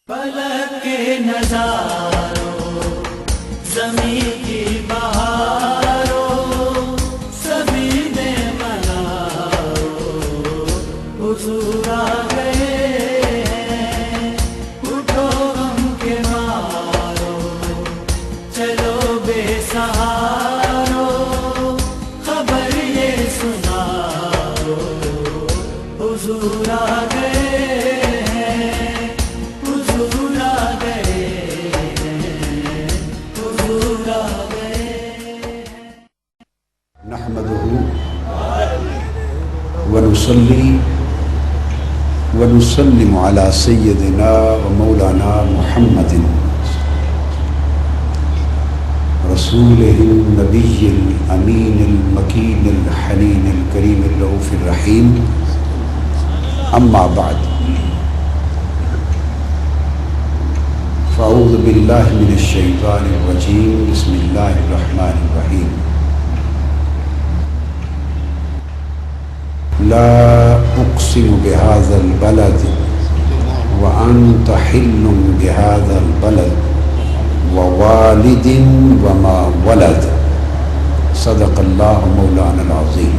فلک کے نظاروں زمین کی بہاروں سبھی نے مناؤ حضور آ گئے ہیں، اٹھو غم کے مارو چلو بے سہارو خبر یہ سناؤ حضور آ گئے ونصلي ونسلم على سيدنا ومولانا محمد رسوله النبي الأمين المكين الحنين الكريم الرؤوف الرحيم أما بعد فأعوذ بالله من الشيطان الرجيم بسم الله الرحمن الرحيم لا أقسم بهذا البلد وأنت حل بهذا البلد ووالد وما ولد صدق الله مولانا العظيم.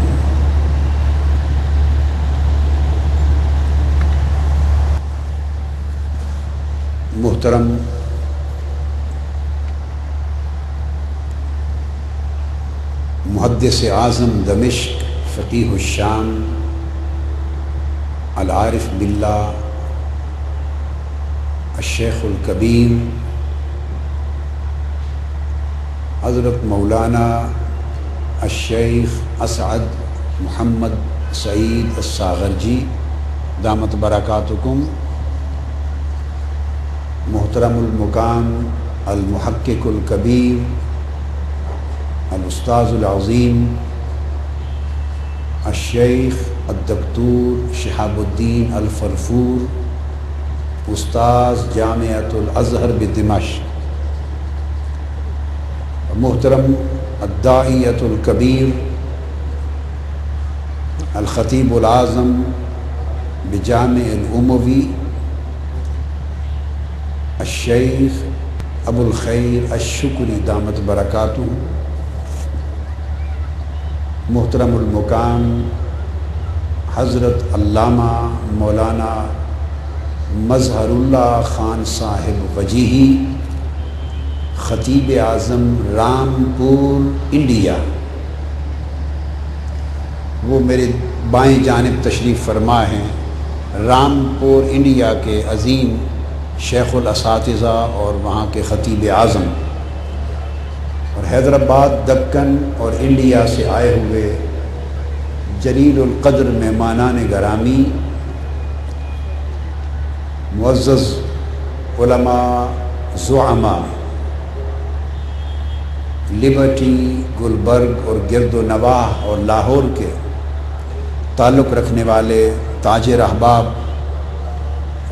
محترم محدث اعظم دمشق فقیہ الشام العارف باللہ الشیخ الکبیر حضرت مولانا الشیخ اسعد محمد سعید الساغرجی دامت برکاتکم، محترم المقام المحقق الکبیر الاستاذ العظیم الشیخ الدکتور شہاب الدین الفرفور استاذ جامعۃ الازہر بدمشق، محترم الداعیۃ الکبیر الخطیب العظم بجامع الاموی الشیخ ابو الخیر الشکری دامت برکاتہ، محترم المقام حضرت علامہ مولانا مظہر اللہ خان صاحب وجیہی خطیب اعظم رامپور انڈیا، وہ میرے بائیں جانب تشریف فرما ہیں، رامپور انڈیا کے عظیم شیخ الاساتذہ اور وہاں کے خطیب اعظم، اور حیدرآباد دکن اور انڈیا سے آئے ہوئے جلیل القدر مہمانان گرامی، معزز علماء زعماء لبرٹی، گلبرگ اور گرد و نواح اور لاہور کے تعلق رکھنے والے تاجر احباب،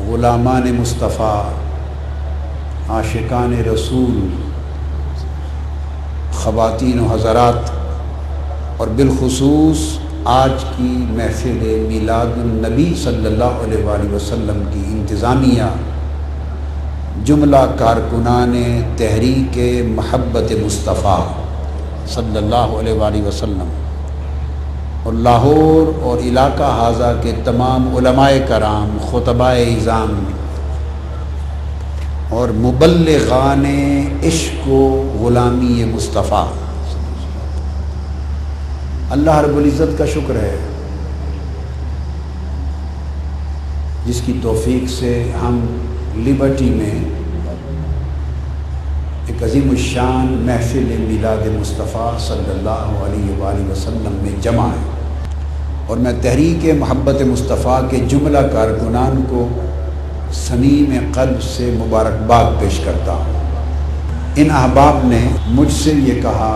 غلامان مصطفیٰ، عاشقان رسول، خواتین و حضرات، اور بالخصوص آج کی محفل میلاد النبی صلی اللہ علیہ وآلہ وسلم کی انتظامیہ، جملہ کارکنان تحریک محبت مصطفیٰ صلی اللہ علیہ وآلہ وسلم، اور لاہور اور علاقہ حاضہ کے تمام علماء کرام، خطباء اعظام اور مبلغان عشق و غلامی مصطفیٰ، اللہ رب العزت کا شکر ہے جس کی توفیق سے ہم لبرٹی میں ایک عظیم الشان محفل میلاد مصطفیٰ صلی اللہ علیہ وآلہ وسلم میں جمع ہیں، اور میں تحریک محبت مصطفیٰ کے جملہ کارکنان کو صمیم قلب سے مبارکباد پیش کرتا ہوں۔ ان احباب نے مجھ سے یہ کہا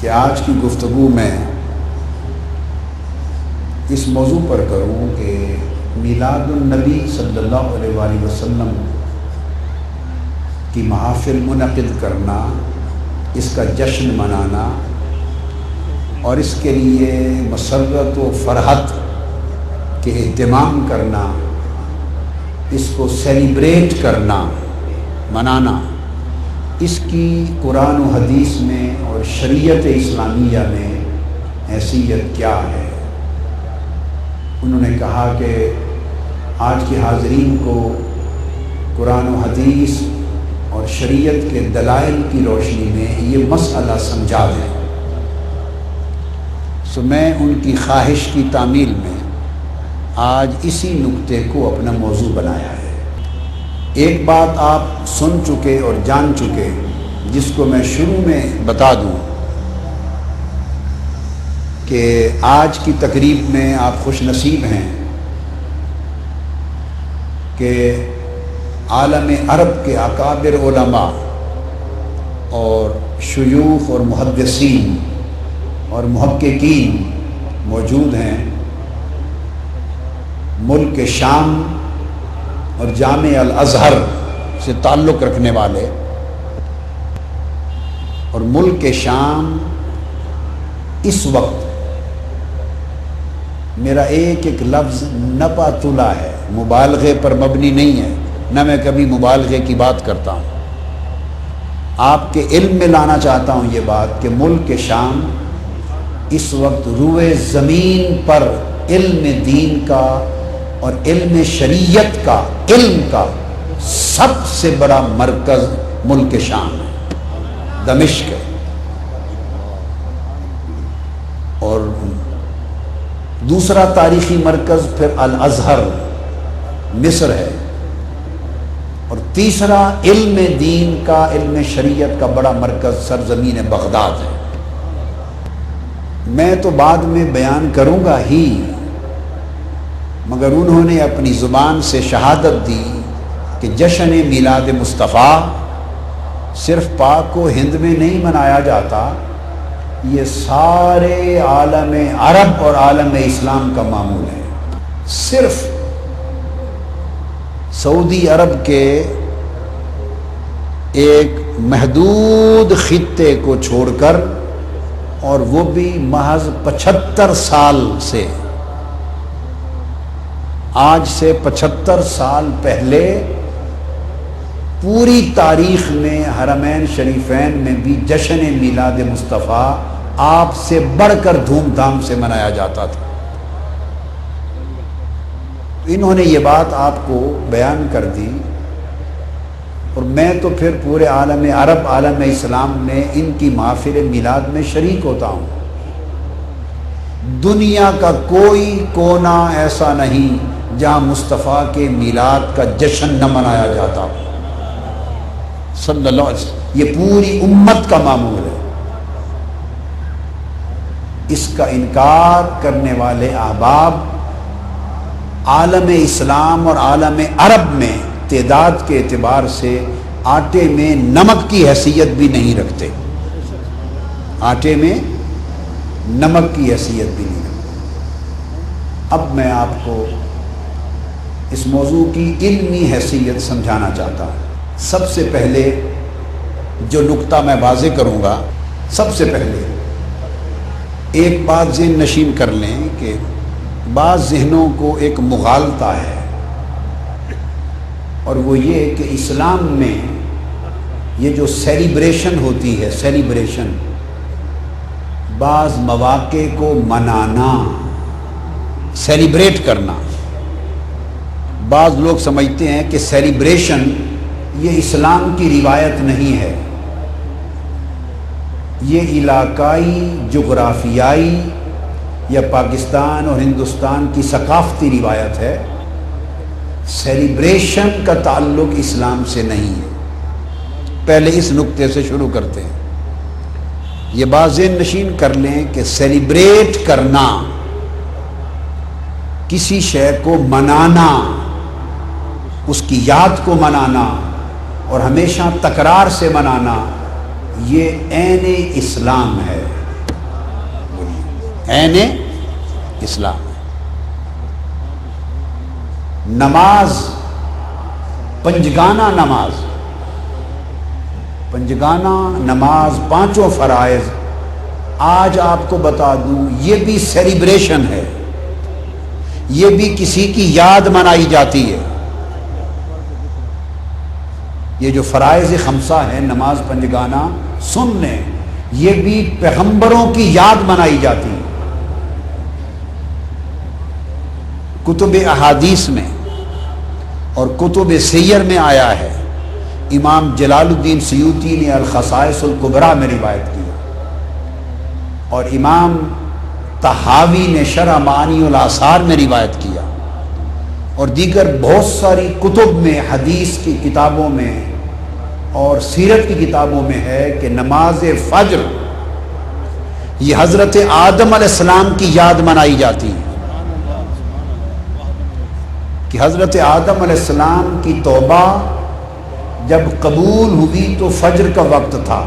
کہ آج کی گفتگو میں اس موضوع پر کروں کہ میلاد النبی صلی اللہ علیہ وآلہ وسلم کی محافل منعقد کرنا، اس کا جشن منانا اور اس کے لیے مسرت و فرحت کے اہتمام کرنا، اس کو سیلیبریٹ کرنا، منانا، اس کی قرآن و حدیث میں اور شریعت اسلامیہ میں حیثیت کیا ہے؟ انہوں نے کہا کہ آج کے حاضرین کو قرآن و حدیث اور شریعت کے دلائل کی روشنی میں یہ مسئلہ سمجھا دیں۔ سو میں ان کی خواہش کی تعمیل میں آج اسی نکتے کو اپنا موضوع بنایا ہے۔ ایک بات آپ سن چکے اور جان چکے، جس کو میں شروع میں بتا دوں کہ آج کی تقریب میں آپ خوش نصیب ہیں کہ عالم عرب کے اکابر علماء اور شیوخ اور محدثین اور محققین موجود ہیں۔ ملک شام اور جامع الازہر سے تعلق رکھنے والے، اور ملک شام اس وقت میرا ایک ایک لفظ نپا تلا ہے، مبالغے پر مبنی نہیں ہے، نہ میں کبھی مبالغے کی بات کرتا ہوں۔ آپ کے علم میں لانا چاہتا ہوں یہ بات کہ ملک شام اس وقت روئے زمین پر علم دین کا اور علم شریعت کا، علم کا سب سے بڑا مرکز ملک شام ہے، دمشق ہے، اور دوسرا تاریخی مرکز پھر الازہر مصر ہے، اور تیسرا علم دین کا، علم شریعت کا بڑا مرکز سرزمین بغداد ہے۔ میں تو بعد میں بیان کروں گا ہی، مگر انہوں نے اپنی زبان سے شہادت دی کہ جشن میلاد مصطفیٰ صرف پاک و ہند میں نہیں منایا جاتا، یہ سارے عالم عرب اور عالم اسلام کا معمول ہے۔ صرف سعودی عرب کے ایک محدود خطے کو چھوڑ کر، اور وہ بھی محض 75 سال سے، آج سے 75 سال پہلے پوری تاریخ میں حرمین شریفین میں بھی جشن میلاد مصطفیٰ آپ سے بڑھ کر دھوم دھام سے منایا جاتا تھا۔ انہوں نے یہ بات آپ کو بیان کر دی، اور میں تو پھر پورے عالم عرب، عالم اسلام میں ان کی محافل میلاد میں شریک ہوتا ہوں۔ دنیا کا کوئی کونا ایسا نہیں جہاں مصطفیٰ کے میلاد کا جشن نہ منایا جاتا، صلی اللہ علیہ وسلم۔ یہ پوری امت کا معمول ہے۔ اس کا انکار کرنے والے احباب عالم اسلام اور عالم عرب میں تعداد کے اعتبار سے آٹے میں نمک کی حیثیت بھی نہیں رکھتے، آٹے میں نمک کی حیثیت بھی نہیں رکھتے۔ اب میں آپ کو اس موضوع کی علمی حیثیت سمجھانا چاہتا ہوں۔ سب سے پہلے جو نقطہ میں واضح کروں گا، سب سے پہلے ایک بات ذہن نشین کر لیں کہ بعض ذہنوں کو ایک مغالطہ ہے، اور وہ یہ کہ اسلام میں یہ جو سیلیبریشن ہوتی ہے، سیلیبریشن، بعض مواقع کو منانا، سیلیبریٹ کرنا، بعض لوگ سمجھتے ہیں کہ سیلیبریشن یہ اسلام کی روایت نہیں ہے، یہ علاقائی، جغرافیائی یا پاکستان اور ہندوستان کی ثقافتی روایت ہے۔ سیلیبریشن کا تعلق اسلام سے نہیں ہے۔ پہلے اس نقطے سے شروع کرتے ہیں۔ یہ بات ذہن نشین کر لیں کہ سیلیبریٹ کرنا، کسی شے کو منانا، اس کی یاد کو منانا اور ہمیشہ تکرار سے منانا، یہ عین اسلام ہے، عین اسلام ہے۔ نماز، پنجگانہ نماز، پنجگانہ نماز، پانچوں فرائض، آج آپ کو بتا دوں یہ بھی سیلیبریشن ہے، یہ بھی کسی کی یاد منائی جاتی ہے۔ یہ جو فرائض خمسہ ہیں، نماز پنجگانہ سن لیں، یہ بھی پیغمبروں کی یاد منائی جاتی ہے۔ کتب احادیث میں اور کتب سیر میں آیا ہے، امام جلال الدین سیوطی نے الخصائص الکبریٰ میں روایت کی، اور امام طحاوی نے شرح معانی الآثار میں روایت کیا، اور دیگر بہت ساری کتب میں، حدیث کی کتابوں میں اور سیرت کی کتابوں میں ہے کہ نماز فجر یہ حضرت آدم علیہ السلام کی یاد منائی جاتی ہے، کہ حضرت آدم علیہ السلام کی توبہ جب قبول ہوئی تو فجر کا وقت تھا،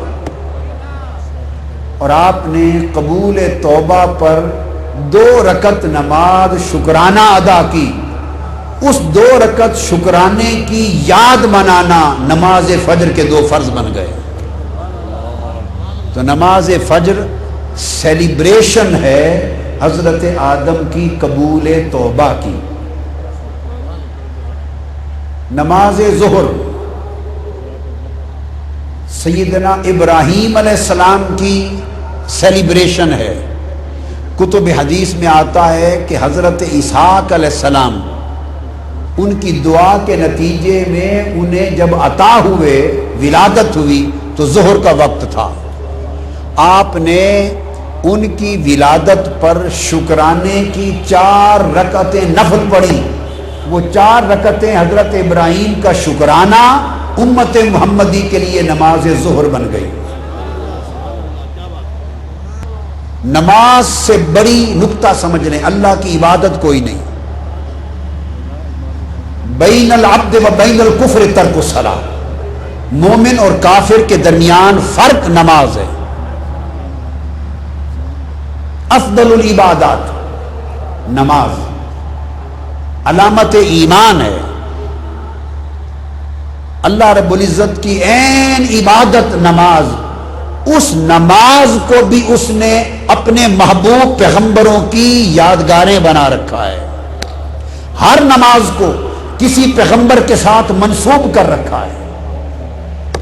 اور آپ نے قبول توبہ پر 2 رکعت نماز شکرانہ ادا کی، اس 2 رکعت شکرانے کی یاد منانا نماز فجر کے 2 فرض بن گئے۔ تو نماز فجر سیلیبریشن ہے حضرت آدم کی قبول توبہ کی۔ نماز ظہر سیدنا ابراہیم علیہ السلام کی سیلیبریشن ہے۔ کتب حدیث میں آتا ہے کہ حضرت اسحاق علیہ السلام ان کی دعا کے نتیجے میں انہیں جب عطا ہوئے، ولادت ہوئی، تو ظہر کا وقت تھا، آپ نے ان کی ولادت پر شکرانے کی 4 رکعتیں نفل پڑھی۔ وہ 4 رکعتیں حضرت ابراہیم کا شکرانہ امت محمدی کے لیے نماز ظہر بن گئی۔ نماز سے بڑی نکتہ سمجھ لیں، اللہ کی عبادت کوئی نہیں۔ بین العبد و بین الکفر ترک الصلاۃ، مومن اور کافر کے درمیان فرق نماز ہے۔ افضل العبادات نماز، علامت ایمان ہے، اللہ رب العزت کی عین عبادت نماز۔ اس نماز کو بھی اس نے اپنے محبوب پیغمبروں کی یادگاریں بنا رکھا ہے، ہر نماز کو کسی پیغمبر کے ساتھ منسوب کر رکھا ہے۔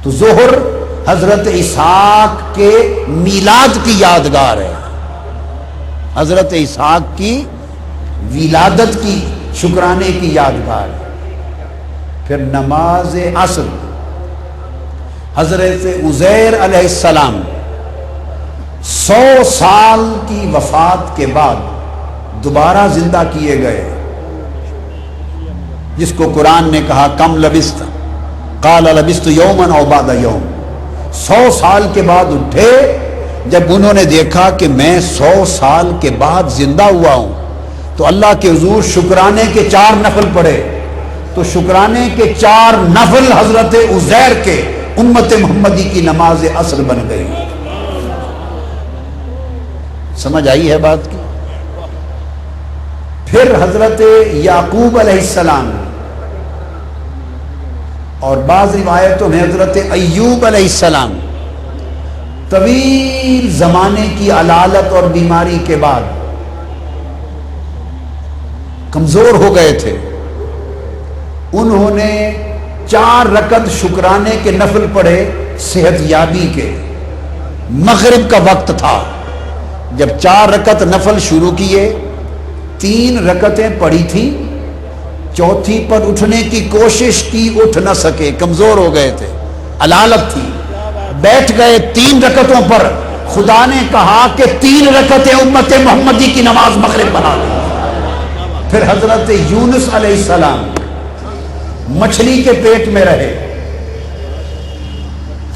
تو ظہر حضرت اسحاق کے میلاد کی یادگار ہے، حضرت اسحاق کی ولادت کی شکرانے کی یادگار ہے۔ پھر نماز عصر حضرت عزیر علیہ السلام 100 سال کی وفات کے بعد دوبارہ زندہ کیے گئے، جس کو قرآن نے کہا کم لبست، قال لبست یوما او بعد یوم، 100 سال کے بعد اٹھے۔ جب انہوں نے دیکھا کہ میں 100 سال کے بعد زندہ ہوا ہوں، تو اللہ کے حضور شکرانے کے 4 نفل پڑھے، تو شکرانے کے 4 نفل حضرت عزیر کے امت محمدی کی نماز عصر بن گئی۔ سمجھ آئی ہے بات کی؟ پھر حضرت یعقوب علیہ السلام، اور بعض روایتوں میں حضرت ایوب علیہ السلام، طویل زمانے کی علالت اور بیماری کے بعد کمزور ہو گئے تھے، انہوں نے 4 رکعت شکرانے کے نفل پڑھے صحت یابی کے۔ مغرب کا وقت تھا، جب 4 رکعت نفل شروع کیے، 3 رکعتیں پڑھی تھی، چوتھی پر اٹھنے کی کوشش کی، اٹھ نہ سکے، کمزور ہو گئے تھے، علالت تھی، بیٹھ گئے 3 رکعتوں پر۔ خدا نے کہا کہ 3 رکعتیں امت محمدی کی نماز مغرب بنا دی۔ پھر حضرت یونس علیہ السلام مچھلی کے پیٹ میں رہے،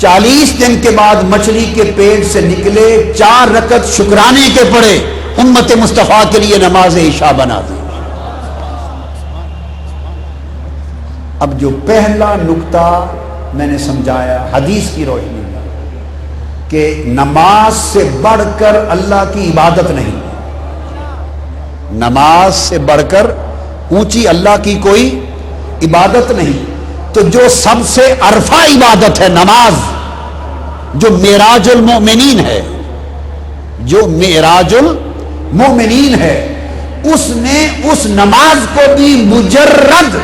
40 دن کے بعد مچھلی کے پیٹ سے نکلے، 4 رکعت شکرانے کے پڑھے، امت مصطفیٰ کے لیے نماز عشاء بنا دی۔ اب جو پہلا نکتہ میں نے سمجھایا حدیث کی روشنی میں، کہ نماز سے بڑھ کر اللہ کی عبادت نہیں، نماز سے بڑھ کر اونچی اللہ کی کوئی عبادت نہیں۔ تو جو سب سے عرفہ عبادت ہے نماز، جو معراج المؤمنین ہے، جو معراج المؤمنین ہے، اس نے اس نماز کو بھی مجرد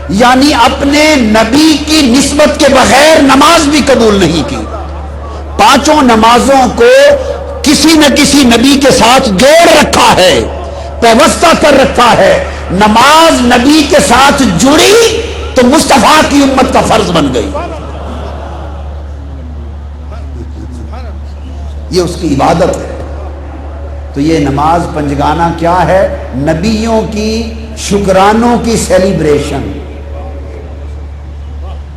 یعنی اپنے نبی کی نسبت کے بغیر نماز بھی قبول نہیں کی. پانچوں نمازوں کو کسی نہ کسی نبی کے ساتھ جوڑ رکھا ہے, پیوستہ کر رکھا ہے. نماز نبی کے ساتھ جڑی تو مصطفیٰ کی امت کا فرض بن گئی. یہ اس کی عبادت ہے. تو یہ نماز پنجگانہ کیا ہے؟ نبیوں کی شکرانوں کی سیلیبریشن,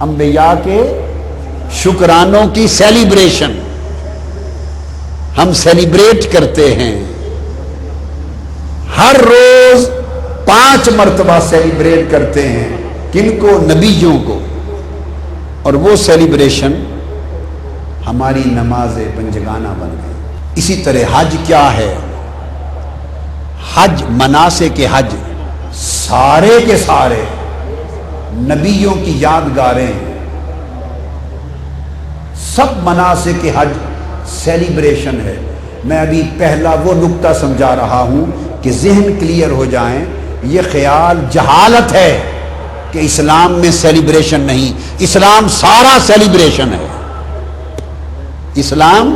انبیاء کے شکرانوں کی سیلیبریشن ہم سیلیبریٹ کرتے ہیں. ہر روز 5 مرتبہ سیلیبریٹ کرتے ہیں. کن کو؟ نبیوں کو. اور وہ سیلیبریشن ہماری نماز پنجگانہ بن گئی. اسی طرح حج کیا ہے؟ حج مناسک کے حج سارے کے سارے نبیوں کی یادگاریں ہیں. سب مناسک کے حج سیلیبریشن ہے. میں ابھی پہلا وہ نقطہ سمجھا رہا ہوں کہ ذہن کلیئر ہو جائیں. یہ خیال جہالت ہے کہ اسلام میں سیلیبریشن نہیں. اسلام سارا سیلیبریشن ہے. اسلام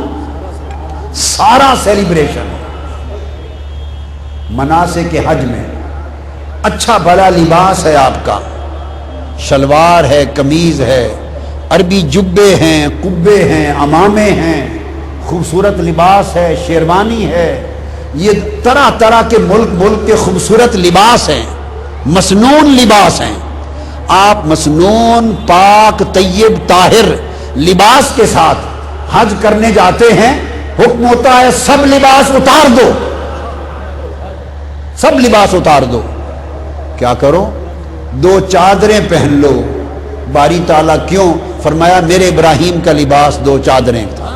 سارا سیلیبریشن ہے. مناسک کے حج میں اچھا بھلا لباس ہے آپ کا, شلوار ہے, قمیض ہے, عربی جبے ہیں, قبے ہیں, عمامے ہیں, خوبصورت لباس ہے, شیروانی ہے. یہ طرح طرح کے ملک کے خوبصورت لباس ہیں, مسنون لباس ہیں. آپ مسنون پاک طیب طاہر لباس کے ساتھ حج کرنے جاتے ہیں, حکم ہوتا ہے سب لباس اتار دو, سب لباس اتار دو. کیا کرو؟ 2 چادریں پہن لو. باری تعالیٰ کیوں؟ فرمایا میرے ابراہیم کا لباس 2 چادریں تھا.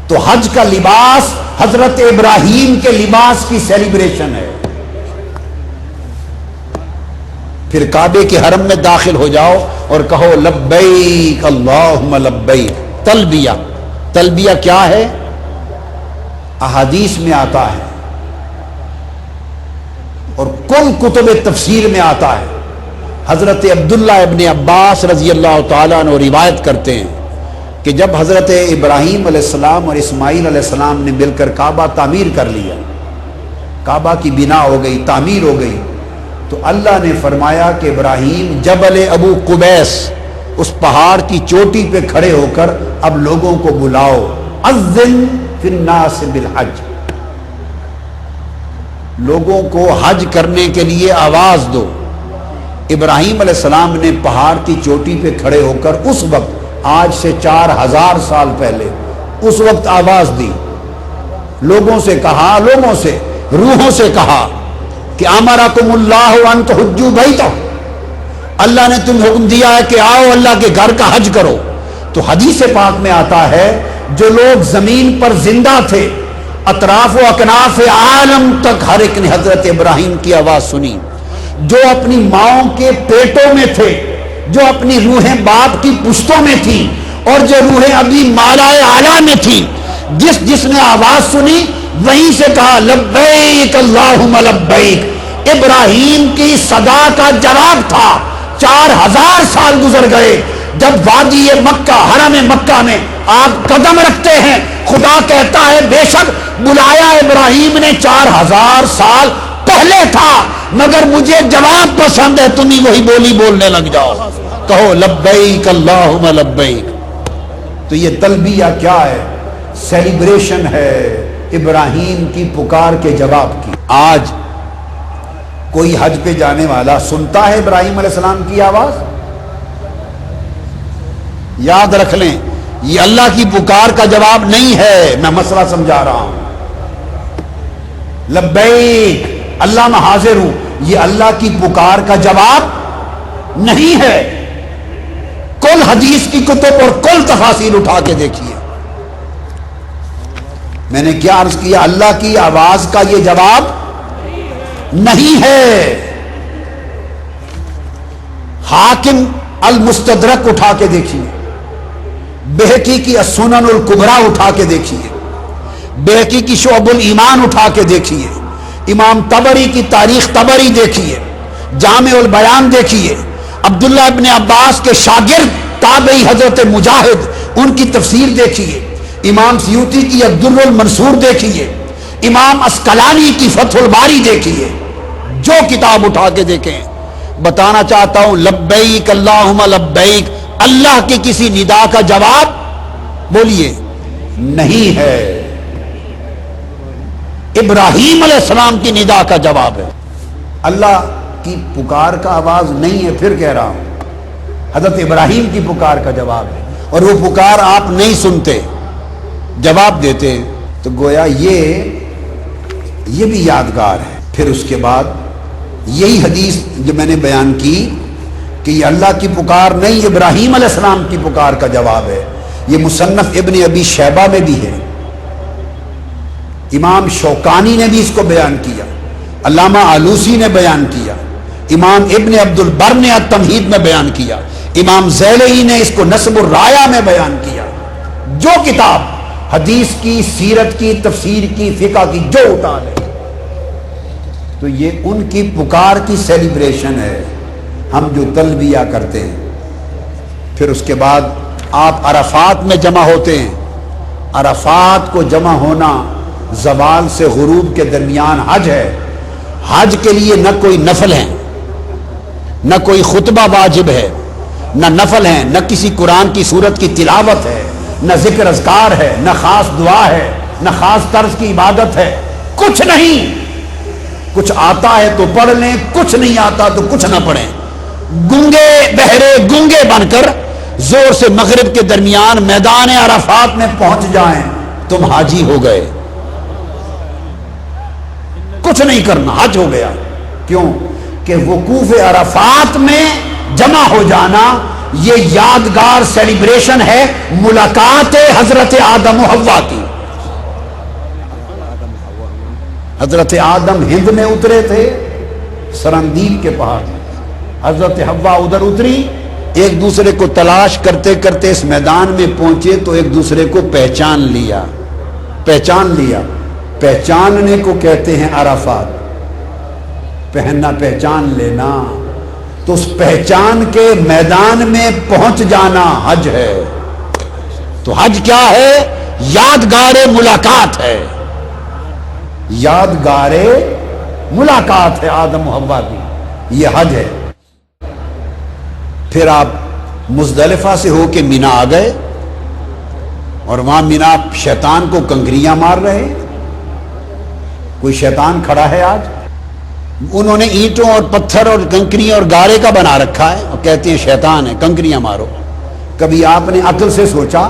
تو حج کا لباس حضرت ابراہیم کے لباس کی سیلیبریشن ہے. پھر کعبے کے حرم میں داخل ہو جاؤ اور کہو لبیک اللہم لبیک. تلبیہ, تلبیہ کیا ہے؟ احادیث میں آتا ہے اور کل کتب تفسیر میں آتا ہے. حضرت عبداللہ ابن عباس رضی اللہ تعالیٰ عنہ روایت کرتے ہیں کہ جب حضرت ابراہیم علیہ السلام اور اسماعیل علیہ السلام نے مل کر کعبہ تعمیر کر لیا, کعبہ کی بنا ہو گئی, تعمیر ہو گئی, تو اللہ نے فرمایا کہ ابراہیم جبل ابو قبیس, اس پہاڑ کی چوٹی پہ کھڑے ہو کر اب لوگوں کو بلاؤ, اذن فی الناس بالحج, لوگوں کو حج کرنے کے لیے آواز دو. ابراہیم علیہ السلام نے پہاڑ کی چوٹی پہ کھڑے ہو کر اس وقت, آج سے 4000 سال پہلے, اس وقت آواز دی. لوگوں سے کہا, لوگوں سے, روحوں سے کہا کہ امرکم اللہ ان تحجوا بیتہ, اللہ نے تمہیں حکم دیا ہے کہ آؤ اللہ کے گھر کا حج کرو. تو حدیث پاک میں آتا ہے جو لوگ زمین پر زندہ تھے, اطراف و اکناف عالم تک ہر ایک نے حضرت ابراہیم کی آواز سنی. جو اپنی ماؤں کے پیٹوں میں تھے, جو اپنی روحیں باپ کی پشتوں میں تھی, اور جو روحیں ابھی مالائے اعلیٰ میں تھی, جس نے آواز سنی وہیں سے کہا لبیک اللہم لبیک. ابراہیم کی صدا کا جواب تھا. 4000 سال گزر گئے. جب وادی مکہ, حرم مکہ میں آپ قدم رکھتے ہیں, خدا کہتا ہے بے شک بلایا ابراہیم نے 4000 سال پہلے تھا, مگر مجھے جواب پسند ہے, تم ہی وہی بولی بولنے لگ جاؤ, کہو لبیک اللہم لبیک. تو یہ تلبیہ کیا ہے؟ سیلیبریشن ہے ابراہیم کی پکار کے جواب کی. آج کوئی حج پہ جانے والا سنتا ہے ابراہیم علیہ السلام کی آواز؟ یاد رکھ لیں, یہ اللہ کی پکار کا جواب نہیں ہے. میں مسئلہ سمجھا رہا ہوں. لبیک اللہ میں حاضر ہوں, یہ اللہ کی پکار کا جواب نہیں ہے. کل حدیث کی کتب اور کل تفاسیر اٹھا کے دیکھیے. میں نے کیا عرض کیا؟ اللہ کی آواز کا یہ جواب نہیں ہے. حاکم المستدرک اٹھا کے دیکھیے, بہقی کی السنن الکبریٰ اٹھا کے دیکھیے, بہقی کی شعب الایمان اٹھا کے دیکھیے, امام طبری کی تاریخ طبری دیکھیے, جامع البیان دیکھیے، عبداللہ ابن عباس کے شاگرد تابعی حضرت مجاہد، ان کی تفسیر دیکھیے، امام سیوطی کی الدر المنصور دیکھیے، امام اسقلانی کی فتح الباری دیکھیے، جو کتاب اٹھا کے دیکھیں۔ بتانا چاہتا ہوں لبیک اللہم لبیک اللہ کی کسی ندا کا جواب بولیے نہیں ہے، ابراہیم علیہ السلام کی ندا کا جواب ہے، اللہ کی پکار کا آواز نہیں ہے۔ پھر کہہ رہا ہوں حضرت ابراہیم کی پکار کا جواب ہے، اور وہ پکار آپ نہیں سنتے، جواب دیتے، تو گویا یہ بھی یادگار ہے۔ پھر اس کے بعد یہی حدیث جو میں نے بیان کی کہ یہ اللہ کی پکار نہیں، ابراہیم علیہ السلام کی پکار کا جواب ہے، یہ مصنف ابن ابی شیبہ میں بھی ہے، امام شوکانی نے بھی اس کو بیان کیا، علامہ آلوسی نے بیان کیا، امام ابن عبد البر نے التمہید میں بیان کیا، امام زیلعی نے اس کو نصب الرایہ میں بیان کیا۔ جو کتاب حدیث کی، سیرت کی، تفسیر کی، فقہ کی جو اٹھا لے، تو یہ ان کی پکار کی سیلیبریشن ہے، ہم جو تلبیہ کرتے ہیں۔ پھر اس کے بعد آپ عرفات میں جمع ہوتے ہیں، عرفات کو جمع ہونا زوال سے غروب کے درمیان حج ہے، حج کے لیے نہ کوئی نفل ہے، نہ کوئی خطبہ واجب ہے، نہ نفل ہے، نہ کسی قرآن کی سورت کی تلاوت ہے، نہ ذکر اذکار ہے، نہ خاص دعا ہے، نہ خاص طرز کی عبادت ہے، کچھ نہیں۔ کچھ آتا ہے تو پڑھ لیں، کچھ نہیں آتا تو کچھ نہ پڑھیں، گنگے بہرے گنگے بن کر زور سے مغرب کے درمیان میدان عرفات میں پہنچ جائیں، تم حاجی ہو گئے، کچھ نہیں کرنا، حج ہو گیا۔ کیوں کہ وقوف عرفات میں جمع ہو جانا یہ یادگار سیلیبریشن ہے ملاقات حضرت آدم و حوا کی۔ حضرت آدم ہند میں اترے تھے سرندیب کے پہاڑ میں، حضرت حوا ادھر اتری، ایک دوسرے کو تلاش کرتے کرتے اس میدان میں پہنچے تو ایک دوسرے کو پہچان لیا، پہچاننے کو کہتے ہیں عرفات، پہننا پہچان لینا، تو اس پہچان کے میدان میں پہنچ جانا حج ہے۔ تو حج کیا ہے؟ یادگار ملاقات ہے، یادگار ملاقات ہے آدم و حوا کی، یہ حج ہے۔ پھر آپ مزدلفہ سے ہو کے مینا آ گئے، اور وہاں مینا شیطان کو کنکریاں مار رہے، کوئی شیطان کھڑا ہے آج، انہوں نے اینٹوں اور پتھر اور کنکریاں اور گارے کا بنا رکھا ہے، اور کہتے ہیں شیطان ہے، کنکریاں مارو۔ کبھی آپ نے عقل سے سوچا؟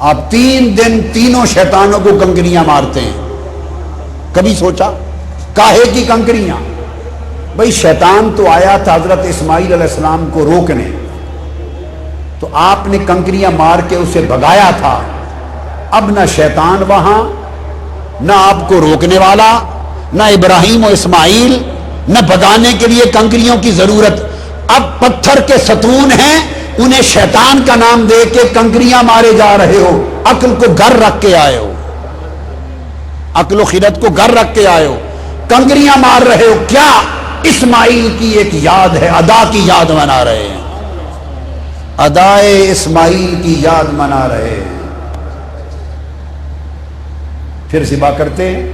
آپ 3 دن تینوں شیطانوں کو کنکریاں مارتے ہیں، کبھی سوچا کاہے کی کنکریاں؟ بھئی شیطان تو آیا تھا حضرت اسماعیل علیہ السلام کو روکنے، تو آپ نے کنکریاں مار کے اسے بھگایا تھا، اب نہ شیطان وہاں، نہ آپ کو روکنے والا، نہ ابراہیم و اسماعیل، نہ بھگانے کے لیے کنکریوں کی ضرورت، اب پتھر کے ستون ہیں، انہیں شیطان کا نام دے کے کنکریاں مارے جا رہے ہو، عقل کو گھر رکھ کے آئے ہو، عقل و خیرت کو گھر رکھ کے آئے ہو، کنکریاں مار رہے ہو، کیا اسماعیل کی ایک یاد ہے، ادا کی یاد منا رہے ہیں، ادائے اسماعیل کی یاد منا رہے ہیں۔ پھر ذبح کرتے ہیں،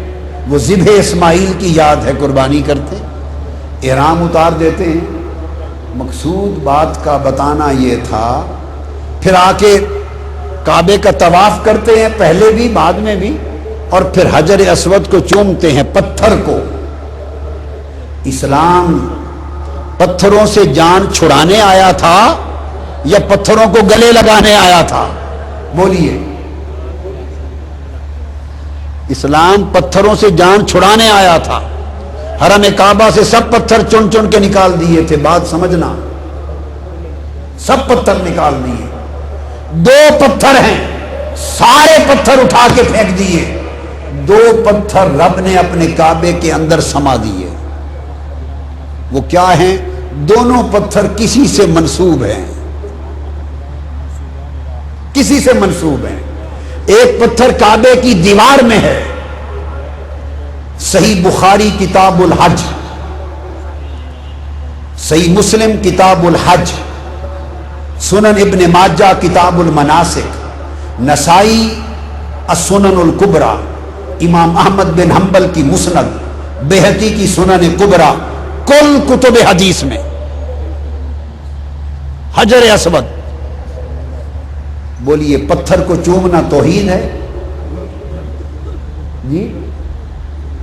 وہ ذبح اسماعیل کی یاد ہے، قربانی کرتے ہیں، احرام اتار دیتے ہیں۔ مقصود بات کا بتانا یہ تھا، پھر آ کے کعبے کا طواف کرتے ہیں، پہلے بھی بعد میں بھی، اور پھر حجر اسود کو چومتے ہیں، پتھر کو۔ اسلام پتھروں سے جان چھڑانے آیا تھا یا پتھروں کو گلے لگانے آیا تھا؟ بولیے۔ اسلام پتھروں سے جان چھڑانے آیا تھا، حرم کعبہ سے سب پتھر چن چن کے نکال دیے تھے، بات سمجھنا، سب پتھر نکال دیے، 2 پتھر ہیں، سارے پتھر اٹھا کے پھینک دیے، 2 پتھر رب نے اپنے کعبے کے اندر سما دیے۔ وہ کیا ہیں؟ دونوں پتھر کسی سے منسوب ہیں، کسی سے منسوب ہیں۔ ایک پتھر کعبے کی دیوار میں ہے، صحیح بخاری کتاب الحج صحیح مسلم کتاب الحج، سنن ابن ماجہ کتاب المناسک، نسائی السنن الکبریٰ، امام احمد بن حنبل کی مسند، بیہقی کی سنن کبریٰ، کل کتب حدیث میں حجر اسود. بولیے پتھر کو چومنا توحید ہے؟ جی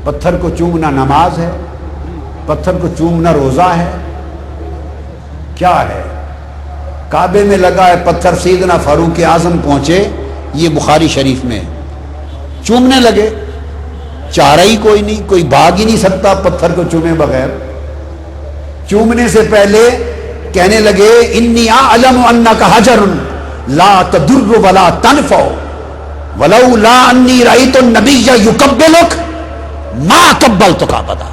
پتھر کو چومنا نماز ہے؟ پتھر کو چومنا روزہ ہے؟ کیا ہے؟ کعبے میں لگا ہے پتھر، سیدنا فاروق اعظم پہنچے، یہ بخاری شریف میں، چومنے لگے، چارہ ہی کوئی نہیں، کوئی بھاگ ہی نہیں سکتا پتھر کو چومے بغیر. چومنے سے پہلے کہنے لگے انی اعلم انک حجر لا تضر ولا تنفع ولولا انی رأیت النبی یقبلک ما قبلتک ابدا.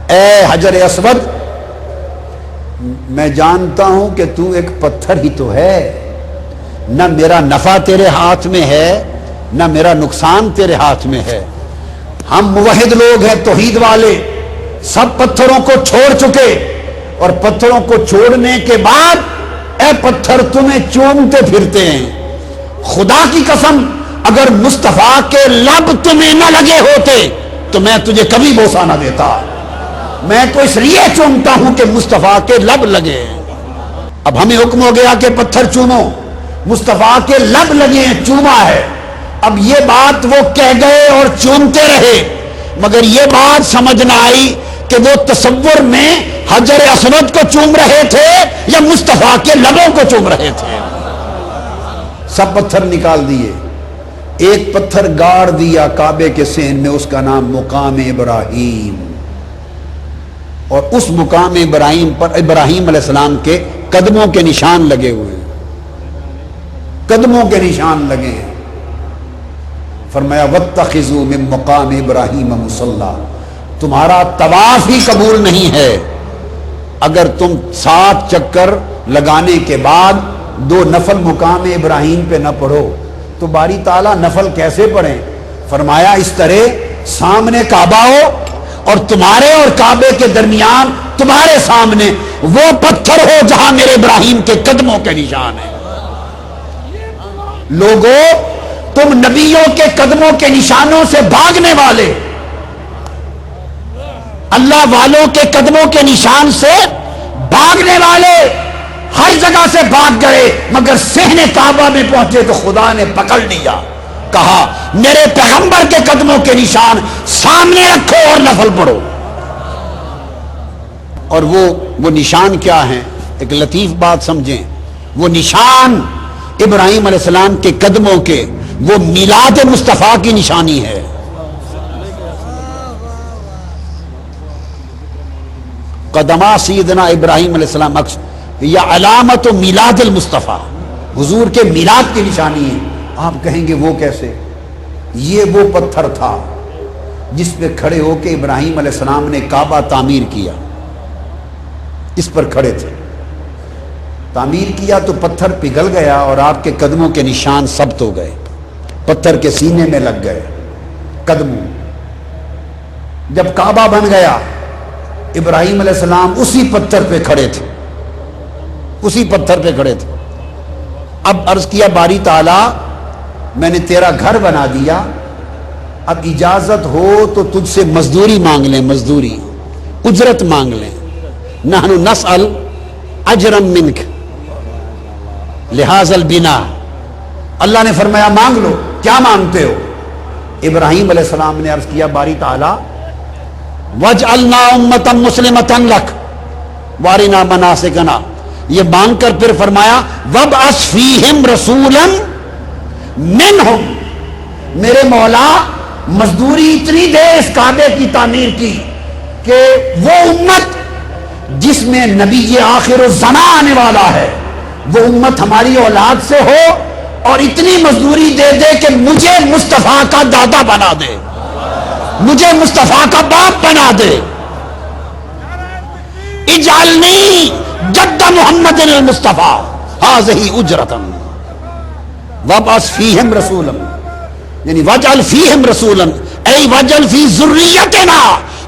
اے حجر اسود، میں جانتا ہوں کہ تو ایک پتھر ہی تو ہے، نہ میرا نفع تیرے ہاتھ میں ہے نہ میرا نقصان تیرے ہاتھ میں ہے. ہم موحد لوگ ہیں، توحید والے، سب پتھروں کو چھوڑ چکے، اور پتھروں کو چھوڑنے کے بعد اے پتھر تمہیں چومتے پھرتے ہیں. خدا کی قسم اگر مصطفیٰ کے لب تمہیں نہ لگے ہوتے تو میں تجھے کبھی بوسہ نہ دیتا. میں تو اس لیے چومتا ہوں کہ مصطفیٰ کے لب لگے. اب ہمیں حکم ہو گیا کہ پتھر چومو، مصطفیٰ کے لب لگے ہیں، چوما ہے. اب یہ بات وہ کہہ گئے اور چومتے رہے، مگر یہ بات سمجھ نہ آئی کہ وہ تصور میں حجر اسود کو چوم رہے تھے یا مصطفیٰ کے لبوں کو چوم رہے تھے. سب پتھر نکال دیے، ایک پتھر گاڑ دیا کعبے کے سین میں، اس کا نام مقام ابراہیم. اور اس مقام ابراہیم پر ابراہیم علیہ السلام کے قدموں کے نشان لگے ہوئے ہیں، قدموں کے نشان لگے ہیں. فرمایا واتخذوا من مقام ابراہیم مصلی. تمہارا طواف ہی قبول نہیں ہے اگر تم 7 چکر لگانے کے بعد 2 نفل مقام ابراہیم پہ نہ پڑھو. تو باری تعالیٰ نفل کیسے پڑھیں؟ فرمایا اس طرح سامنے کعبہ ہو اور تمہارے اور کعبے کے درمیان تمہارے سامنے وہ پتھر ہو جہاں میرے ابراہیم کے قدموں کے نشان ہیں. لوگوں، تم نبیوں کے قدموں کے نشانوں سے بھاگنے والے، اللہ والوں کے قدموں کے نشان سے بھاگنے والے ہر جگہ سے بھاگ گئے، مگر صحن کعبہ میں پہنچے تو خدا نے پکڑ لیا، کہا میرے پیغمبر کے قدموں کے نشان سامنے رکھو اور نفل پڑھو. اور وہ نشان کیا ہیں؟ ایک لطیف بات سمجھیں، وہ نشان ابراہیم علیہ السلام کے قدموں کے، وہ میلاد مصطفیٰ کی نشانی ہے. قدمہ سیدنا ابراہیم علیہ السلام یا علامت و میلاد المصطفیٰ، حضور کے میلاد کی نشانی ہے. آپ کہیں گے وہ کیسے؟ یہ وہ پتھر تھا جس پہ کھڑے ہو کے ابراہیم علیہ السلام نے کعبہ تعمیر کیا. اس پر کھڑے تھے، تعمیر کیا تو پتھر پگھل گیا اور آپ کے قدموں کے نشان ثبت ہو گئے، پتھر کے سینے میں لگ گئے قدموں. جب کعبہ بن گیا ابراہیم علیہ السلام اسی پتھر پہ کھڑے تھے، اسی پتھر پہ کھڑے تھے. اب عرض کیا باری تعالیٰ میں نے تیرا گھر بنا دیا، اب اجازت ہو تو تجھ سے مزدوری مانگ لیں، مزدوری اجرت مانگ لیں. نحن نسأل اجرا منک لہذا البنا. اللہ نے فرمایا مانگ لو، کیا مانگتے ہو؟ ابراہیم علیہ السلام نے عرض کیا باری تعالیٰ وَجْعَلْنَا أُمَّةً مُسْلِمَةً لَكَ وَأَرِنَا مَنَاسِكَنَا. یہ مانگ کر پھر فرمایا وَابْعَثْ فِيهِمْ رَسُولًا مِّنْهُمْ. میرے مولا مزدوری اتنی دے اس کعبے کی تعمیر کی کہ وہ امت جس میں نبی آخر الزمان آنے والا ہے وہ امت ہماری اولاد سے ہو، اور اتنی مزدوری دے دے کہ مجھے مصطفیٰ کا دادا بنا دے، مجھے مصطفیٰ کا باپ بنا دے. اجعلنی جد محمد المصطفیٰ ہذہ اجرتا وابعث فیہم رسولا، یعنی واجعل فیہم رسولا ای واجعل فی ذریتنا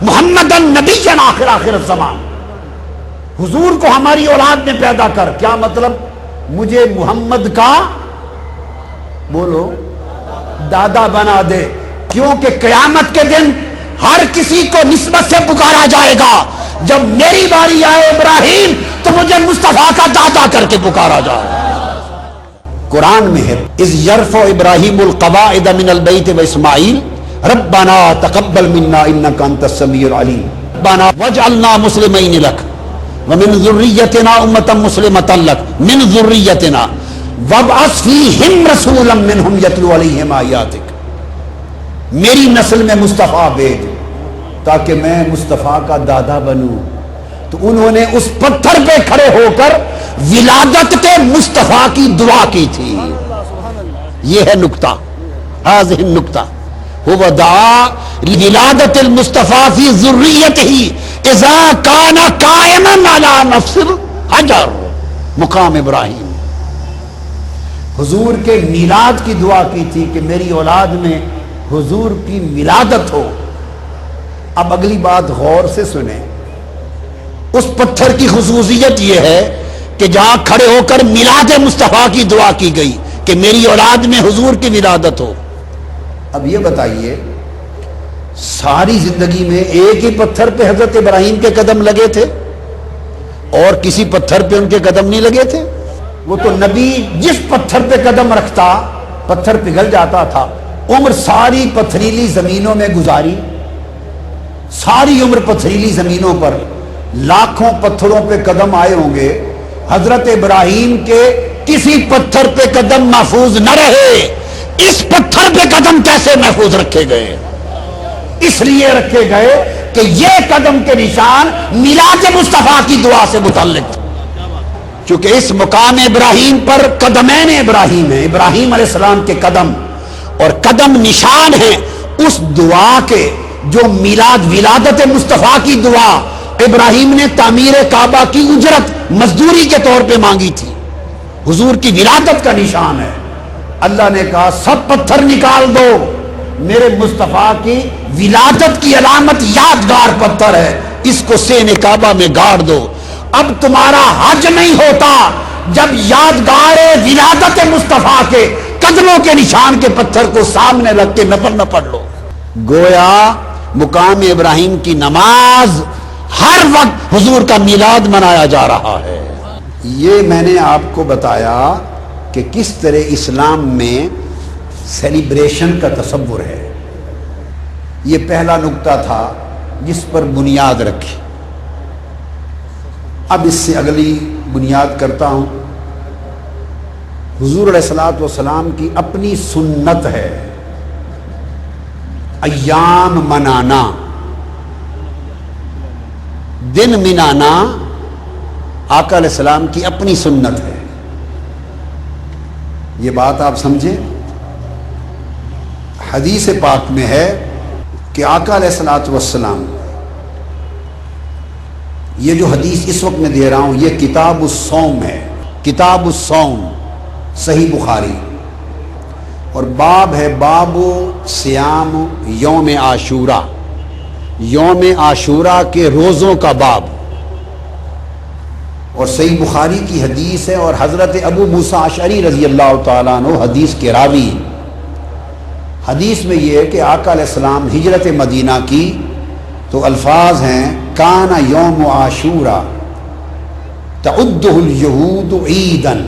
محمدا نبیا آخر الزمان. حضور کو ہماری اولاد میں پیدا کر. کیا مطلب؟ مجھے محمد کا بولو دادا بنا دے، کیونکہ قیامت کے دن ہر کسی کو نسبت سے پکارا جائے گا. جب میری باری آئے ابراہیم تو مجھے مصطفیٰ کا دادا کر کے پکارا جائے گا. قرآن میں ہے اذ یرفع ابراہیم القواعد من البیت و اسماعیل ربنا تقبل منا انک انت السمیع العلیم ربنا واجعلنا مسلمین لک ومن ذریتنا امة مسلمة لک من ذریتنا وابعث فیہم رسولا منہم یتلو علیہم آیاتک. میری نسل میں مصطفیٰ بھیج تاکہ میں مصطفیٰ کا دادا بنوں. تو انہوں نے اس پتھر پہ کھڑے ہو کر ولادت کے مصطفیٰ کی دعا کی تھی. یہ ہے نکتہ، هذه النکتہ هو دعا لولادت المصطفیٰ فی ذریتہ اذا کان قائما علی نفس الحجر مقام ابراہیم. حضور کے میلاد کی دعا کی تھی کہ میری اولاد میں حضور کی ولادت ہو. اب اگلی بات غور سے سنیں. اس پتھر کی خصوصیت یہ ہے کہ جہاں کھڑے ہو کر میلاد مصطفیٰ کی دعا کی گئی کہ میری اولاد میں حضور کی ولادت ہو. اب یہ بتائیے ساری زندگی میں ایک ہی پتھر پہ حضرت ابراہیم کے قدم لگے تھے اور کسی پتھر پہ ان کے قدم نہیں لگے تھے؟ وہ تو نبی جس پتھر پہ قدم رکھتا پتھر پگھل جاتا تھا. عمر ساری پتھریلی زمینوں میں گزاری، ساری عمر پتھریلی زمینوں پر لاکھوں پتھروں پہ قدم آئے ہوں گے. حضرت ابراہیم کے کسی پتھر پہ قدم محفوظ نہ رہے. اس پتھر پہ قدم کیسے محفوظ رکھے گئے؟ اس لیے رکھے گئے کہ یہ قدم کے نشان میلاد مصطفیٰ کی دعا سے متعلق، چونکہ اس مقام ابراہیم پر قدمین ابراہیم ہیں، ابراہیم علیہ السلام کے قدم، اور قدم نشان ہے اس دعا کے جو میلاد ولادت مصطفیٰ کی دعا ابراہیم نے تعمیر کعبہ کی اجرت مزدوری کے طور پہ مانگی تھی. حضور کی ولادت کا نشان ہے. اللہ نے کہا سب پتھر نکال دو، میرے مصطفیٰ کی ولادت کی علامت یادگار پتھر ہے، اس کو سین کعبہ میں گاڑ دو. اب تمہارا حج نہیں ہوتا جب یادگار ولادت مصطفیٰ کے قدموں کے نشان کے پتھر کو سامنے رکھ کے نفل نہ پڑھ لو. گویا مقام ابراہیم کی نماز ہر وقت حضور کا میلاد منایا جا رہا ہے. یہ میں نے آپ کو بتایا کہ کس طرح اسلام میں سیلیبریشن کا تصور ہے. یہ پہلا نقطہ تھا جس پر بنیاد رکھی. اب اس سے اگلی بنیاد کرتا ہوں. حضور علیہ الصلوۃ والسلام کی اپنی سنت ہے ایام منانا، دن منانا آقا علیہ السلام کی اپنی سنت ہے. یہ بات آپ سمجھیں. حدیث پاک میں ہے کہ آقا علیہ الصلوۃ والسلام، یہ جو حدیث اس وقت میں دے رہا ہوں یہ کتاب الصوم ہے، کتاب الصوم صحیح بخاری، اور باب ہے باب سیام یوم عاشورہ، یوم عاشورہ کے روزوں کا باب، اور صحیح بخاری کی حدیث ہے. اور حضرت ابو موسیٰ اشعری رضی اللہ تعالیٰ عنہ حدیث کے راوی. حدیث میں یہ ہے کہ آقا علیہ السلام ہجرت مدینہ کی تو الفاظ ہیں کان یوم عاشورہ تعدہ الیہود عیداً.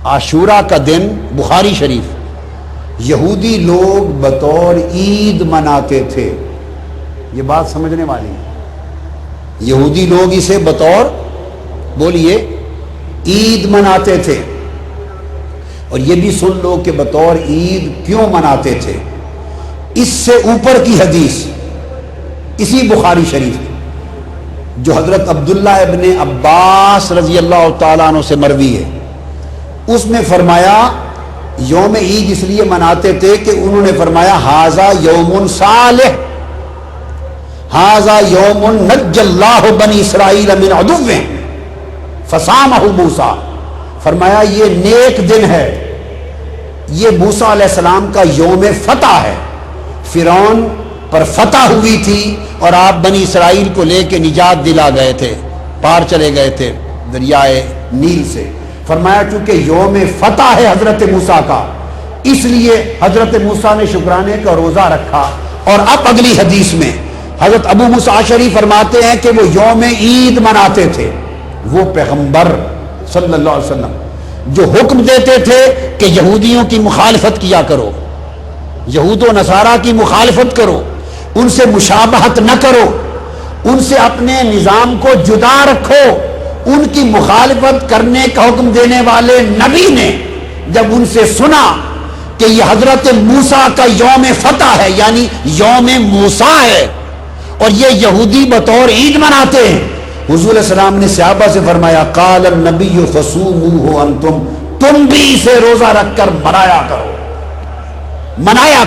عاشورہ کا دن بخاری شریف یہودی لوگ بطور عید مناتے تھے. یہ بات سمجھنے والی ہے. یہودی لوگ اسے بطور بولیے عید مناتے تھے. اور یہ بھی سن لو کہ بطور عید کیوں مناتے تھے. اس سے اوپر کی حدیث اسی بخاری شریف جو حضرت عبداللہ ابن عباس رضی اللہ تعالیٰ عنہ سے مروی ہے، اس میں فرمایا یوم عید اس لیے مناتے تھے کہ انہوں نے فرمایا ھذا یوم صالح، ھذا یوم نجى اللہ بنی اسرائیل من عدوهم فصامہ موسیٰ. فرمایا یہ نیک دن ہے، یہ موسیٰ علیہ السلام کا یوم فتح ہے. فرعون پر فتح ہوئی تھی اور آپ بنی اسرائیل کو لے کے نجات دلا گئے تھے. پار چلے گئے تھے دریائے نیل سے. فرمایا چونکہ یوم فتح ہے حضرت موسیٰ کا، اس لیے حضرت موسیٰ نے شکرانے کا روزہ رکھا. اور اب اگلی حدیث میں حضرت ابو موسیٰ اشعری فرماتے ہیں کہ وہ یوم عید مناتے تھے. وہ پیغمبر صلی اللہ علیہ وسلم جو حکم دیتے تھے کہ یہودیوں کی مخالفت کیا کرو، یہود و نصارہ کی مخالفت کرو، ان سے مشابہت نہ کرو، ان سے اپنے نظام کو جدا رکھو، ان کی مخالفت کرنے کا حکم دینے والے نبی نے جب ان سے سنا کہ یہ حضرت موسیٰ کا یوم فتح ہے، یعنی یوم موسیٰ ہے، اور یہ یہودی بطور عید مناتے ہیں، حضور علیہ السلام نے صحابہ سے فرمایا قال النبی فصوموہ انتم، تم بھی اسے روزہ رکھ کر منایا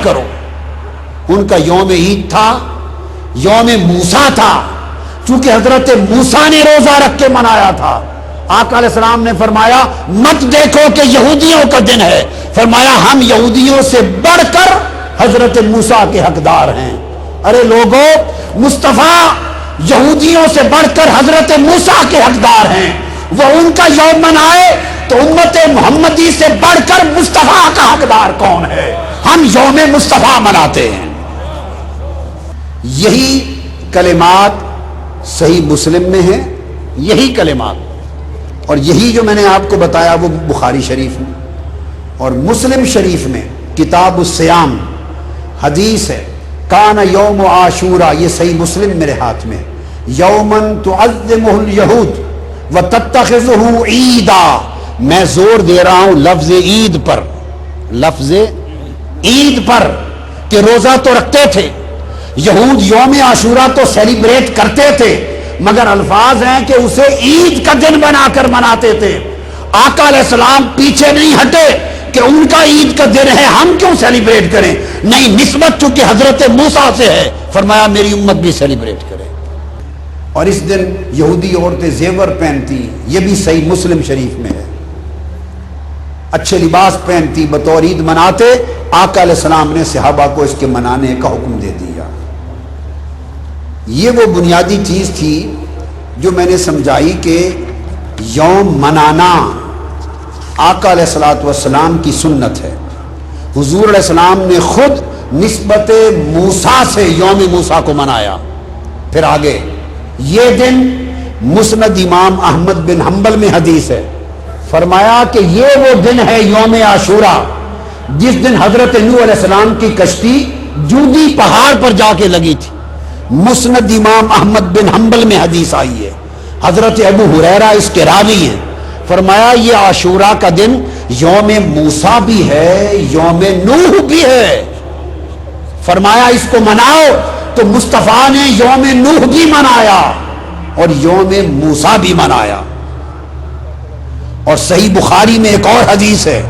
کرو. ان کا یوم عید تھا، یوم موسیٰ تھا، چونکہ حضرت موسیٰ نے روزہ رکھ کے منایا تھا. آقا علیہ السلام نے فرمایا مت دیکھو کہ یہودیوں کا دن ہے، فرمایا ہم یہودیوں سے بڑھ کر حضرت موسیٰ کے حقدار ہیں. ارے لوگوں، مصطفیٰ یہودیوں سے بڑھ کر حضرت موسیٰ کے حقدار ہیں، وہ ان کا یوم منائے تو امت محمدی سے بڑھ کر مصطفیٰ کا حقدار کون ہے؟ ہم یوم مصطفیٰ مناتے ہیں. یہی کلمات صحیح مسلم میں ہیں، یہی کلمات، اور یہی جو میں نے آپ کو بتایا وہ بخاری شریف میں اور مسلم شریف میں کتاب الصیام حدیث ہے. کان یوم عاشورہ، یہ صحیح مسلم میرے ہاتھ میں، یومن تعظمہ الیہود وتتخذہ عیدا. میں زور دے رہا ہوں لفظ عید پر، لفظ عید پر، کہ روزہ تو رکھتے تھے یہود، یوم عاشورہ تو سیلیبریٹ کرتے تھے، مگر الفاظ ہیں کہ اسے عید کا دن بنا کر مناتے تھے. آقا علیہ السلام پیچھے نہیں ہٹے کہ ان کا عید کا دن ہے ہم کیوں سیلیبریٹ کریں، نہیں، نسبت چونکہ حضرت موسیٰ سے ہے، فرمایا میری امت بھی سیلیبریٹ کرے. اور اس دن یہودی عورتیں زیور پہنتی، یہ بھی صحیح مسلم شریف میں ہے، اچھے لباس پہنتی، بطور عید مناتے. آقا علیہ السلام نے صحابہ کو اس کے منانے کا حکم دے دیا. یہ وہ بنیادی چیز تھی جو میں نے سمجھائی کہ یوم منانا آقا علیہ الصلوۃ والسلام کی سنت ہے. حضور علیہ السلام نے خود نسبت موسیٰ سے یوم موسیٰ کو منایا. پھر آگے یہ دن مسند امام احمد بن حنبل میں حدیث ہے، فرمایا کہ یہ وہ دن ہے یوم عاشورہ جس دن حضرت نوح علیہ السلام کی کشتی جودی پہاڑ پر جا کے لگی تھی. مسند امام احمد بن حنبل میں حدیث آئی ہے، حضرت ابو ہریرہ اس کے راوی ہیں. فرمایا یہ عاشورہ کا دن یوم موسیٰ بھی ہے، یوم نوح بھی ہے. فرمایا اس کو مناؤ، تو مصطفیٰ نے یوم نوح بھی منایا اور یوم موسیٰ بھی منایا. اور صحیح بخاری میں ایک اور حدیث ہے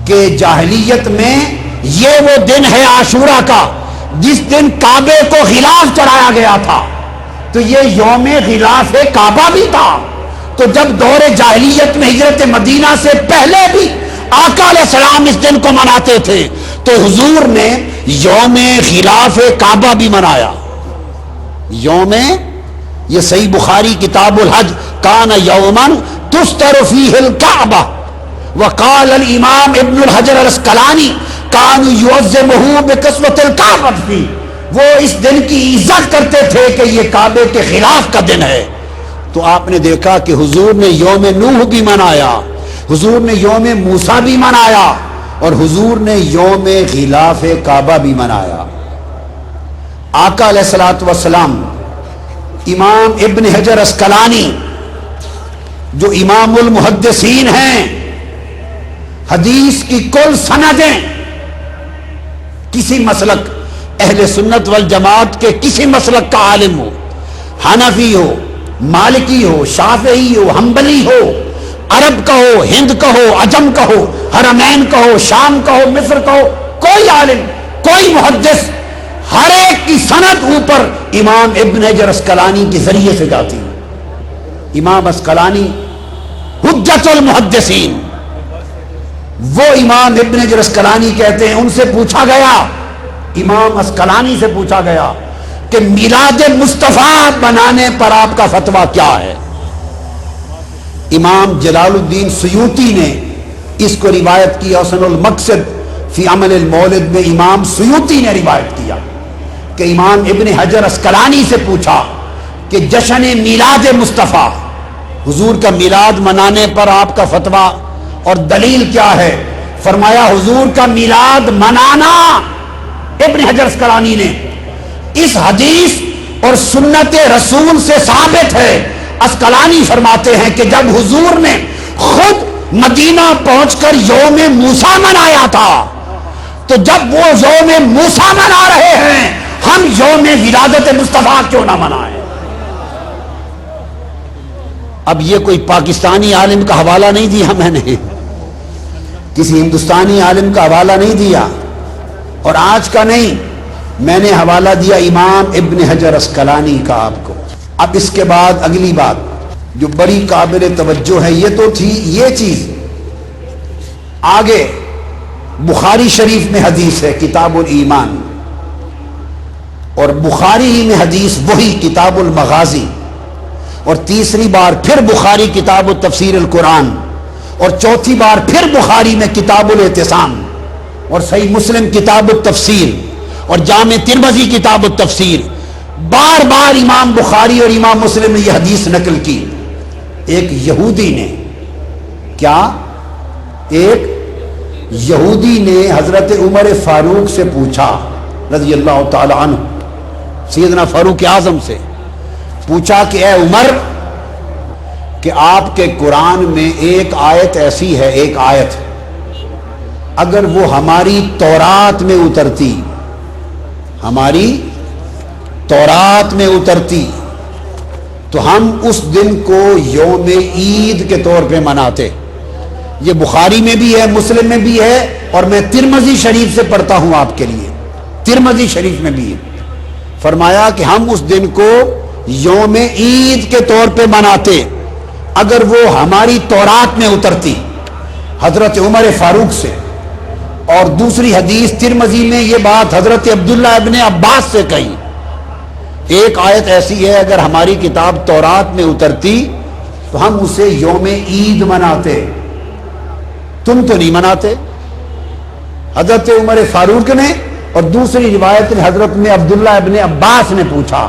کہ جاہلیت میں یہ وہ دن ہے عاشورہ کا جس دن کعبے کو غلاف چڑھایا گیا تھا، تو یہ یوم غلاف کعبہ بھی تھا. تو جب دور جاہلیت میں ہجرت مدینہ سے پہلے بھی آقا علیہ السلام اس دن کو مناتے تھے، تو حضور نے یوم غلاف کعبہ بھی منایا. یوم، یہ صحیح بخاری کتاب الحج، کان یومن تستر فیہ الکعبہ. وقال الامام ابن الحجر الاسقلانی کان یعظمہ بقسوۃ الکعبہ فی، وہ اس دن کی عزت کرتے تھے کہ یہ کعبے کے خلاف کا دن ہے. تو آپ نے دیکھا کہ حضور نے یوم نوح بھی منایا، حضور نے یوم موسیٰ بھی منایا، اور حضور نے یوم غلاف کعبہ بھی منایا. آقا علیہ الصلوۃ والسلام، امام ابن حجر اسقلانی جو امام المحدثین ہیں، حدیث کی کل سندیں کسی مسلک اہل سنت والجماعت کے کسی مسلک کا عالم ہو، حنفی ہو، مالکی ہو، شافعی ہو، حنبلی ہو، عرب کا ہو، ہند کا ہو، عجم کا ہو، حرمین کا ہو، شام کا ہو، مصر کا ہو، کوئی عالم، کوئی محدث، ہر ایک کی سند اوپر امام ابن حجر اسقلانی کے ذریعے سے جاتی ہے. امام اسقلانی حجت المحدثین، وہ امام ابن حجر اسقلانی کہتے ہیں، ان سے پوچھا گیا، امام اسقلانی سے پوچھا گیا کہ میلاد مصطفیٰ بنانے پر آپ کا فتویٰ کیا ہے؟ امام جلال الدین سیوطی نے اس کو روایت کی، حسن المقصد فی عمل المولد میں امام سیوطی نے روایت کیا کہ امام ابن حجر اسقلانی سے پوچھا کہ جشن میلاد مصطفیٰ، حضور کا میلاد منانے پر آپ کا فتویٰ اور دلیل کیا ہے؟ فرمایا حضور کا میلاد منانا ابن حجر اسقلانی نے اس حدیث اور سنت رسول سے ثابت ہے۔ اسقلانی فرماتے ہیں کہ جب حضور نے خود مدینہ پہنچ کر یوم موسیٰ منایا تھا، تو جب وہ یوم موسیٰ منا رہے ہیں، ہم یوم ولادت مصطفیٰ کیوں نہ منائیں؟ اب یہ کوئی پاکستانی عالم کا حوالہ نہیں دیا میں نے، کسی ہندوستانی عالم کا حوالہ نہیں دیا، اور آج کا نہیں، میں نے حوالہ دیا امام ابن حجر اسقلانی کا آپ کو۔ اب اس کے بعد اگلی بات جو بڑی قابل توجہ ہے، یہ تو تھی یہ چیز، آگے بخاری شریف میں حدیث ہے کتاب الایمان، اور بخاری ہی میں حدیث وہی کتاب المغازی، اور تیسری بار پھر بخاری کتاب التفسیر القرآن، اور چوتھی بار پھر بخاری میں کتاب الاعتصام، اور صحیح مسلم کتاب التفسیر، اور جامع ترمذی کتاب التفسیر، بار بار امام بخاری اور امام مسلم نے یہ حدیث نقل کی۔ ایک یہودی نے کیا؟ ایک یہودی نے حضرت عمر فاروق سے پوچھا رضی اللہ تعالی عنہ، سیدنا فاروق اعظم سے پوچھا کہ اے عمر، کہ آپ کے قرآن میں ایک آیت ایسی ہے، ایک آیت اگر وہ ہماری تورات میں اترتی، ہماری تورات میں اترتی تو ہم اس دن کو یوم عید کے طور پہ مناتے۔ یہ بخاری میں بھی ہے، مسلم میں بھی ہے، اور میں ترمذی شریف سے پڑھتا ہوں آپ کے لیے، ترمذی شریف میں بھی ہے۔ فرمایا کہ ہم اس دن کو یوم عید کے طور پہ مناتے اگر وہ ہماری تورات میں اترتی، حضرت عمر فاروق سے۔ اور دوسری حدیث ترمذی میں یہ بات حضرت عبداللہ ابن عباس سے کہی، ایک آیت ایسی ہے اگر ہماری کتاب تورات میں اترتی تو ہم اسے یوم عید مناتے، تم تو نہیں مناتے۔ حضرت عمر فاروق نے، اور دوسری روایت حضرت میں عبداللہ ابن عباس نے پوچھا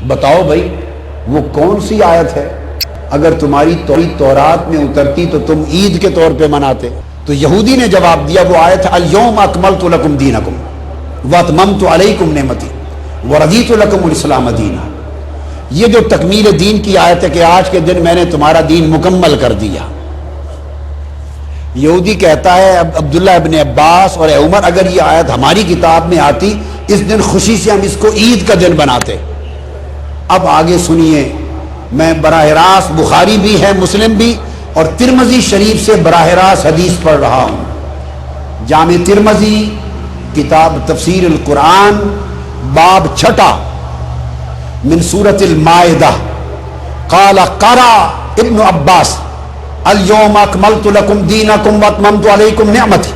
بتاؤ بھائی وہ کون سی آیت ہے اگر تمہاری تورات میں اترتی تو تم عید کے طور پہ مناتے؟ تو یہودی نے جواب دیا وہ آیت الیوم اکملت لکم دینکم واتممت علیکم نعمتی ورضیت لکم الاسلام دینا۔ یہ جو تکمیل دین کی آیت ہے کہ آج کے دن میں نے تمہارا دین مکمل کر دیا۔ یہودی کہتا ہے عبداللہ ابن عباس اور اے عمر، اگر یہ آیت ہماری کتاب میں آتی اس دن خوشی سے ہم اس کو عید کا دن بناتے۔ اب آگے سنیے، میں براہ راست بخاری بھی ہے، مسلم بھی، اور ترمذی شریف سے براہ راست حدیث پڑھ رہا ہوں۔ جامع ترمذی کتاب تفسیر القرآن، باب 6 من سورۃ المائدہ، قال قرأ ابن عباس اليوم اکملت لکم دینکم واتممت علیکم نعمتی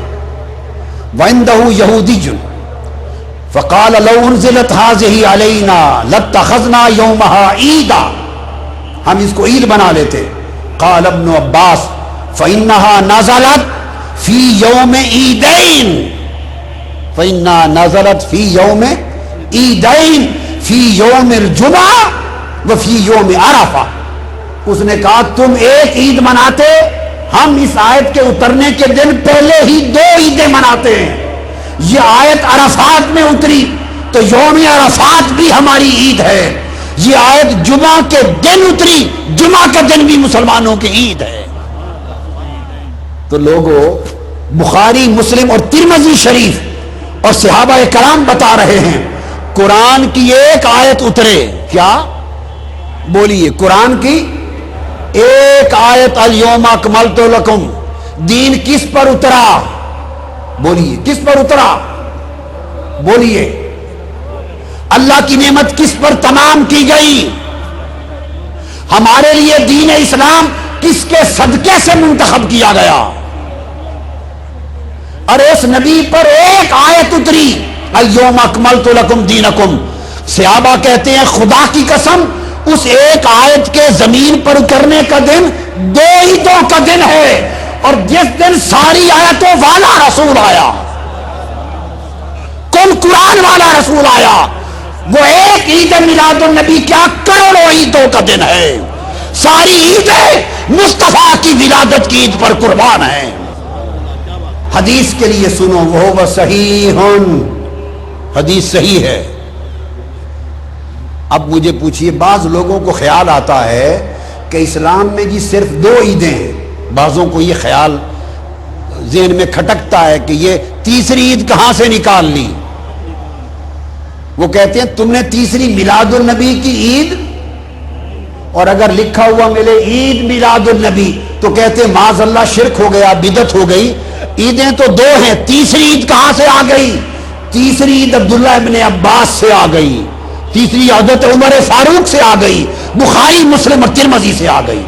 وعندہ یہودی فقال لو انزلت هذه علینا لاتخذنا یومها عیدا، ہم اس کو عید بنا لیتے۔ قال ابن عباس فإنها نزلت في يوم عيدين، فإنها نزلت في يوم عيدين في يوم الجمعة وفي يوم عرفہ۔ اس نے کہا تم ایک عید مناتے، ہم اس آیت کے اترنے کے دن پہلے ہی 2 عیدیں مناتے ہیں۔ یہ آیت عرفات میں اتری تو یوم عرفات بھی ہماری عید ہے، یہ آیت جمعہ کے دن اتری، جمعہ کا دن بھی مسلمانوں کی عید ہے۔ تو لوگوں، بخاری، مسلم اور ترمذی شریف اور صحابہ کرام بتا رہے ہیں قرآن کی ایک آیت اترے، کیا بولیے؟ قرآن کی ایک آیت الیوم اکملت لکم، دین کس پر اترا؟ بولیے کس پر اترا؟ بولیے اللہ کی نعمت کس پر تمام کی گئی؟ ہمارے لیے دین اسلام کس کے صدقے سے منتخب کیا گیا؟ اور اس نبی پر ایک آیت اتری الیوم اکملت لکم دینکم، صحابہ کہتے ہیں خدا کی قسم اس ایک آیت کے زمین پر اترنے کا دن 2 عیدوں کا دن ہے، اور جس دن ساری آیتوں والا رسول آیا، کل قرآن والا رسول آیا، وہ ایک عید میلاد النبی کیا کروڑوں عیدوں کا دن ہے۔ ساری عیدیں مصطفیٰ کی ولادت کی عید پر قربان ہیں۔ حدیث کے لیے سنو، وہ صحیح، حدیث صحیح ہے۔ اب مجھے پوچھئے، بعض لوگوں کو خیال آتا ہے کہ اسلام میں جی صرف 2 عیدیں ہیں، بعضوں کو یہ خیال ذہن میں کھٹکتا ہے کہ یہ تیسری عید کہاں سے نکال لی۔ وہ کہتے ہیں تم نے تیسری میلاد النبی کی عید، اور اگر لکھا ہوا ملے عید میلاد النبی تو کہتے ہیں معاذ اللہ شرک ہو گیا، بدعت ہو گئی، عیدیں تو 2 ہیں، تیسری عید کہاں سے آ گئی؟ تیسری عید عبداللہ ابن عباس سے آ گئی، تیسری حضرت عمر فاروق سے آ گئی، بخاری مسلم اور ترمذی سے آ گئی۔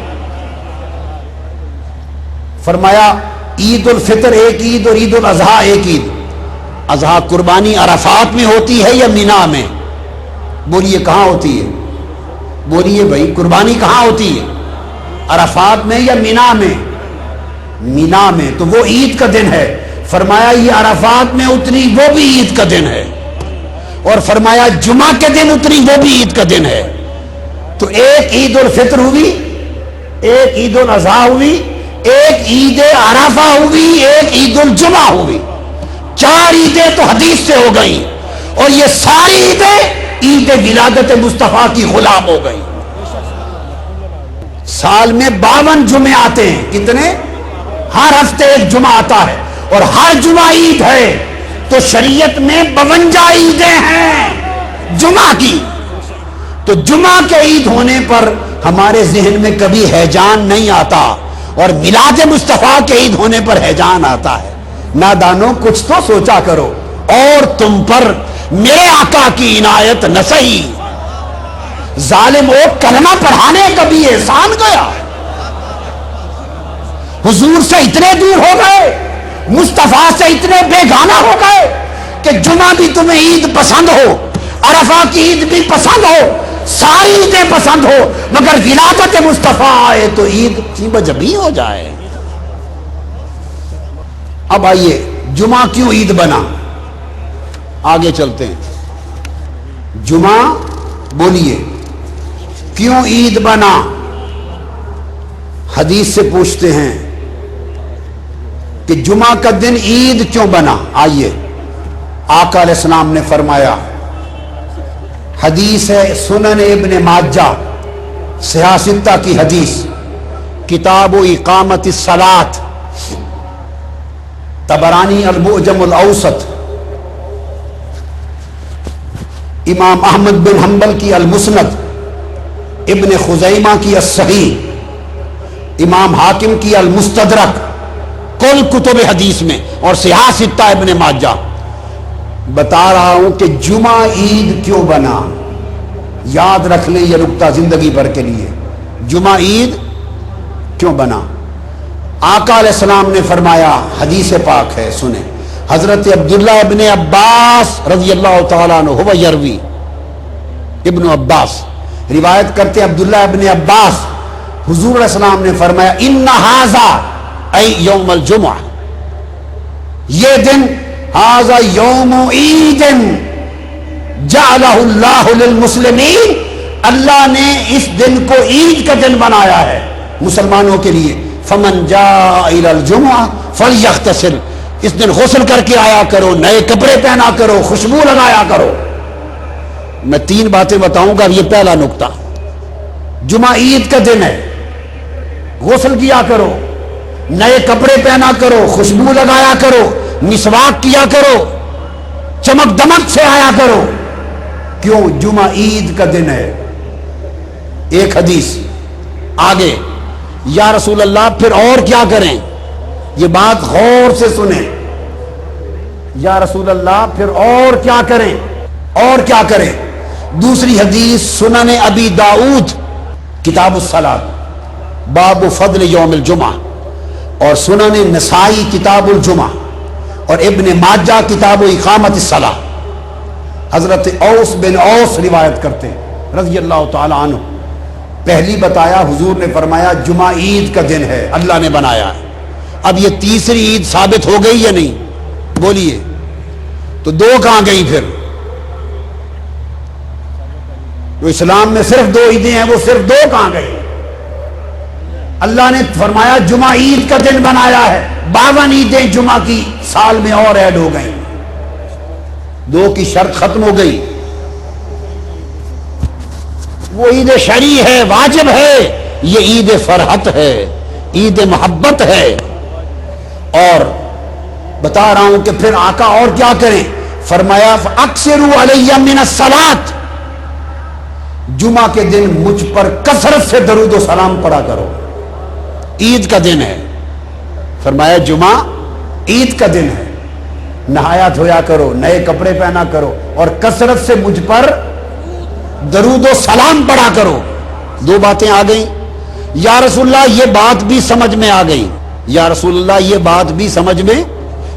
فرمایا عید الفطر ایک عید اور عید الاضحیٰ ایک عید۔ اضحیٰ قربانی عرفات میں ہوتی ہے یا مینا میں؟ بولیے کہاں ہوتی ہے؟ بولیے بھائی، قربانی کہاں ہوتی ہے؟ عرفات میں یا مینا میں؟ مینا میں، تو وہ عید کا دن ہے۔ فرمایا یہ عرفات میں اتری وہ بھی عید کا دن ہے، اور فرمایا جمعہ کے دن اتری وہ بھی عید کا دن ہے۔ تو ایک عید الفطر ہوئی، ایک عید الاضحیٰ ہوئی، ایک عید عرفہ ہوئی، ایک عید الجمعہ ہوئی۔ 4 عیدیں تو حدیث سے ہو گئی، اور یہ ساری عیدیں عید ولادت مصطفیٰ کی غلام ہو گئی۔ سال میں 52 جمعے آتے ہیں، کتنے؟ ہر ہفتے ایک جمعہ آتا ہے، اور ہر جمعہ عید ہے، تو شریعت میں 52 عیدیں ہیں جمعہ کی۔ تو جمعہ کے عید ہونے پر ہمارے ذہن میں کبھی ہیجان نہیں آتا، اور میلاد مصطفیٰ کے عید ہونے پر ہیجان آتا ہے۔ نادانوں کچھ تو سوچا کرو، اور تم پر میرے آقا کی عنایت نہ سہی، ظالم وہ کلمہ پڑھانے کا بھی احسان گیا، حضور سے اتنے دور ہو گئے، مصطفیٰ سے اتنے بیگانہ ہو گئے کہ جمعہ بھی تمہیں عید پسند ہو، عرفہ کی عید بھی پسند ہو، ساری عیدیں پسند ہو، مگر ولادت مصطفیٰ آئے تو عید بجبی ہو جائے۔ اب آئیے، جمعہ کیوں عید بنا؟ آگے چلتے ہیں۔ جمعہ بولیے کیوں عید بنا؟ حدیث سے پوچھتے ہیں کہ جمعہ کا دن عید کیوں بنا؟ آئیے، آقا علیہ السلام نے فرمایا، حدیث ہے سنن ابن ماجہ صحاح 6 کی حدیث، کتاب و اقامت الصلاۃ، طبرانی المعجم الاوسط، امام احمد بن حنبل کی المسند، ابن خزیمہ کی الصحیح، امام حاکم کی المستدرک، کل کتب حدیث میں، اور صحاح 6 ابن ماجہ۔ بتا رہا ہوں کہ جمعہ عید کیوں بنا، یاد رکھ لیں یہ نقطہ زندگی بھر کے لیے، جمعہ عید کیوں بنا؟ آقا علیہ السلام نے فرمایا، حدیث پاک ہے سنیں، حضرت عبداللہ ابن عباس رضی اللہ تعالیٰ عنہ، ہوا یروی، ابن عباس روایت کرتے ہیں، عبداللہ ابن عباس، حضور علیہ السلام نے فرمایا، ان ھذا ای یوم الجمعہ، یہ دن، ھذا یوم عید جعلہ اللہ للمسلمین، اللہ نے اس دن کو عید کا دن بنایا ہے مسلمانوں کے لیے، فمن جاء الی الجمعہ فلیغتسل، اس دن غسل کر کے آیا کرو، نئے کپڑے پہنا کرو، خوشبو لگایا کرو۔ میں 3 باتیں بتاؤں گا، یہ پہلا نقطہ، جمعہ عید کا دن ہے، غسل کیا کرو، نئے کپڑے پہنا کرو، خوشبو لگایا کرو، مسواک کیا کرو، چمک دمک سے آیا کرو۔ کیوں؟ جمعہ عید کا دن ہے۔ ایک حدیث آگے، یا رسول اللہ پھر اور کیا کریں؟ یہ بات غور سے سنیں، یا رسول اللہ پھر اور کیا کریں؟ اور کیا کریں؟ دوسری حدیث سنن ابی داؤد کتاب الصلاۃ باب فضل یوم الجمعہ، اور سنن نسائی کتاب الجمعہ، اور ابن ماجہ کتاب اقامت الصلاۃ۔ حضرت اوس بن اوس روایت کرتے ہیں رضی اللہ تعالی عنہ. پہلی بتایا حضور نے فرمایا جمعہ عید کا دن ہے، اللہ نے بنایا ہے. اب یہ تیسری عید ثابت ہو گئی یا نہیں؟ بولیے. تو دو کہاں گئی پھر؟ جو اسلام میں صرف دو عیدیں ہیں وہ صرف دو کہاں گئی؟ اللہ نے فرمایا جمعہ عید کا دن بنایا ہے، 52 عیدیں جمعہ کی سال میں اور ایڈ ہو گئی، دو کی شرط ختم ہو گئی. وہ عید شرعی ہے، واجب ہے، یہ عید فرحت ہے، عید محبت ہے. اور بتا رہا ہوں کہ پھر آقا اور کیا کریں؟ فرمایا فاکثروا علی من الصلاۃ، جمعہ کے دن مجھ پر کثرت سے درود و سلام پڑھا کرو، عید کا دن ہے. فرمایا جمعہ عید کا دن ہے، نہایا دھویا کرو، نئے کپڑے پہنا کرو اور کثرت سے مجھ پر درود و سلام پڑھا کرو. دو باتیں آ گئیں. یا رسول اللہ یہ بات بھی سمجھ میں آ گئی، یا رسول اللہ یہ بات بھی سمجھ میں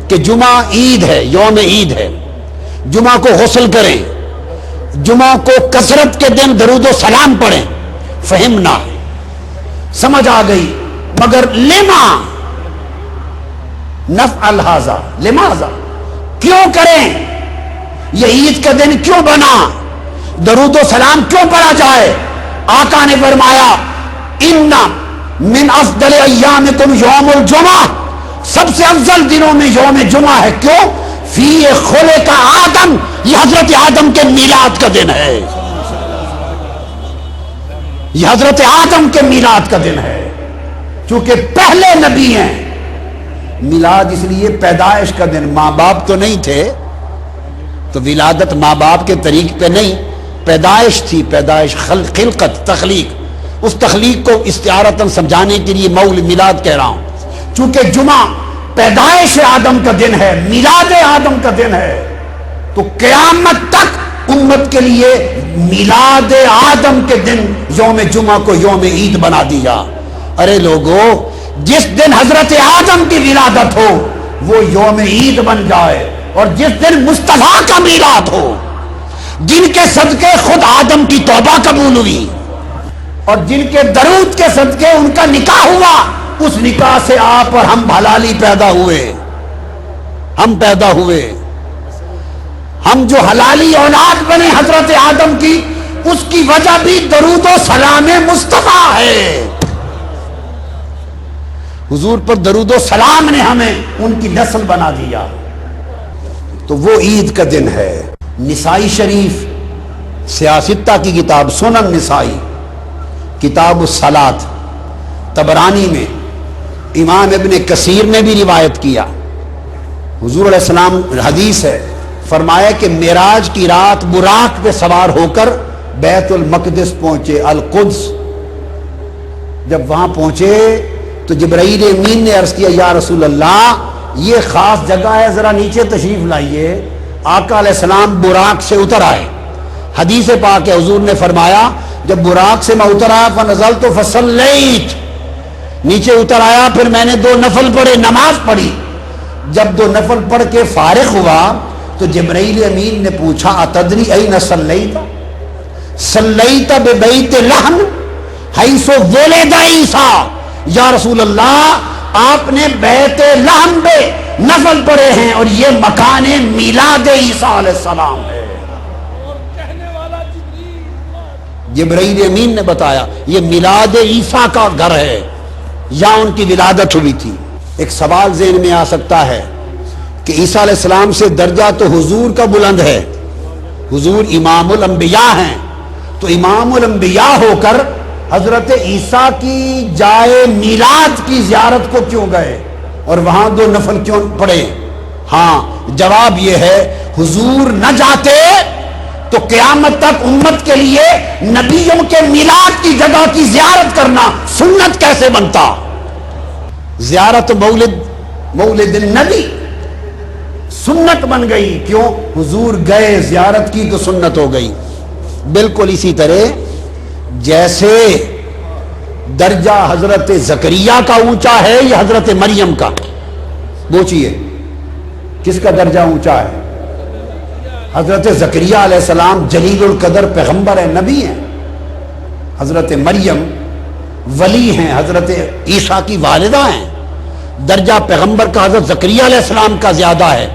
کہ جمعہ عید ہے، یوم عید ہے، جمعہ کو غسل کریں، جمعہ کو کثرت کے دن درود و سلام پڑھیں. فہمنا، سمجھ آ گئی. مگر لما نفعل ھذا، لماذا، کیوں کریں؟ یہ عید کا دن کیوں بنا؟ درود و سلام کیوں پڑھا جائے؟ آقا نے فرمایا ان من افضل ایامکم یوم الجمعہ، سب سے افضل دنوں میں یوم جمعہ ہے. کیوں؟ فی خلق آدم، یہ حضرت آدم کے میلاد کا دن ہے، یہ حضرت آدم کے میلاد کا دن ہے. چونکہ پہلے نبی ہیں، میلاد اس لیے پیدائش کا دن، ماں باپ تو نہیں تھے تو ولادت ماں باپ کے طریق پہ نہیں، پیدائش تھی، پیدائش خلقت، تخلیق. اس تخلیق کو استعارتاً سمجھانے کے لیے مولد میلاد کہہ رہا ہوں. چونکہ جمعہ پیدائش آدم کا دن ہے، میلاد آدم کا دن ہے، تو قیامت تک امت کے لیے میلاد آدم کے دن یوم جمعہ کو یوم عید بنا دیا. ارے لوگو، جس دن حضرت آدم کی ولادت ہو وہ یوم عید بن جائے، اور جس دن مصطفیٰ کا میلاد ہو، جن کے صدقے خود آدم کی توبہ قبول ہوئی اور جن کے درود کے صدقے ان کا نکاح ہوا، اس نکاح سے آپ اور ہم حلالی پیدا ہوئے، ہم پیدا ہوئے، ہم جو حلالی اولاد بنے حضرت آدم کی، اس کی وجہ بھی درود و سلام مصطفیٰ ہے. حضور پر درود و سلام نے ہمیں ان کی نسل بنا دیا. تو وہ عید کا دن ہے. نسائی شریف، سیاستہ کی کتاب سنن نسائی، کتاب الصلاۃ، طبرانی میں، امام ابن کثیر نے بھی روایت کیا. حضور علیہ السلام، حدیث ہے، فرمایا کہ معراج کی رات براق پہ سوار ہو کر بیت المقدس پہنچے، القدس. جب وہاں پہنچے تو جبرائیل امین نے عرض کیا یا رسول اللہ یہ خاص جگہ ہے، ذرا نیچے تشریف لائیے. آقا علیہ السلام براق سے اتر آئے. حدیث پاک ہے، حضور نے فرمایا جب براق سے میں اتر آیا فنزلت فصلیت، نیچے اتر آیا، پھر میں نے 2 نفل پڑھے، نماز پڑھی. جب 2 نفل پڑھ کے فارغ ہوا تو جبرائیل امین نے پوچھا اتدری این صلیت؟ صلیت ببیت لحم حیث ولد عیسیٰ. یا رسول اللہ آپ نے بیت لحم پہ نفل پڑھے ہیں اور یہ مکان میلاد عیسیٰ علیہ السلام ہے. جبرائیل امین نے بتایا یہ میلاد عیسیٰ کا گھر ہے، یہاں ان کی ولادت ہوئی تھی. ایک سوال ذہن میں آ سکتا ہے کہ عیسیٰ علیہ السلام سے درجہ تو حضور کا بلند ہے، حضور امام الانبیاء ہیں، تو امام الانبیاء ہو کر حضرت عیسیٰ کی جائے میلاد کی زیارت کو کیوں گئے اور وہاں 2 نفل کیوں پڑھے؟ ہاں، جواب یہ ہے حضور نہ جاتے تو قیامت تک امت کے لیے نبیوں کے میلاد کی جگہ کی زیارت کرنا سنت کیسے بنتا؟ زیارت مولد النبی سنت بن گئی. کیوں؟ حضور گئے، زیارت کی تو سنت ہو گئی. بالکل اسی طرح جیسے درجہ حضرت زکریا کا اونچا ہے یا حضرت مریم کا؟ پوچھئے کس کا درجہ اونچا ہے؟ حضرت زکریا علیہ السلام جلیل القدر پیغمبر ہیں، نبی ہیں. حضرت مریم ولی ہیں، حضرت عیسیٰ کی والدہ ہیں. درجہ پیغمبر کا حضرت زکریا علیہ السلام کا زیادہ ہے،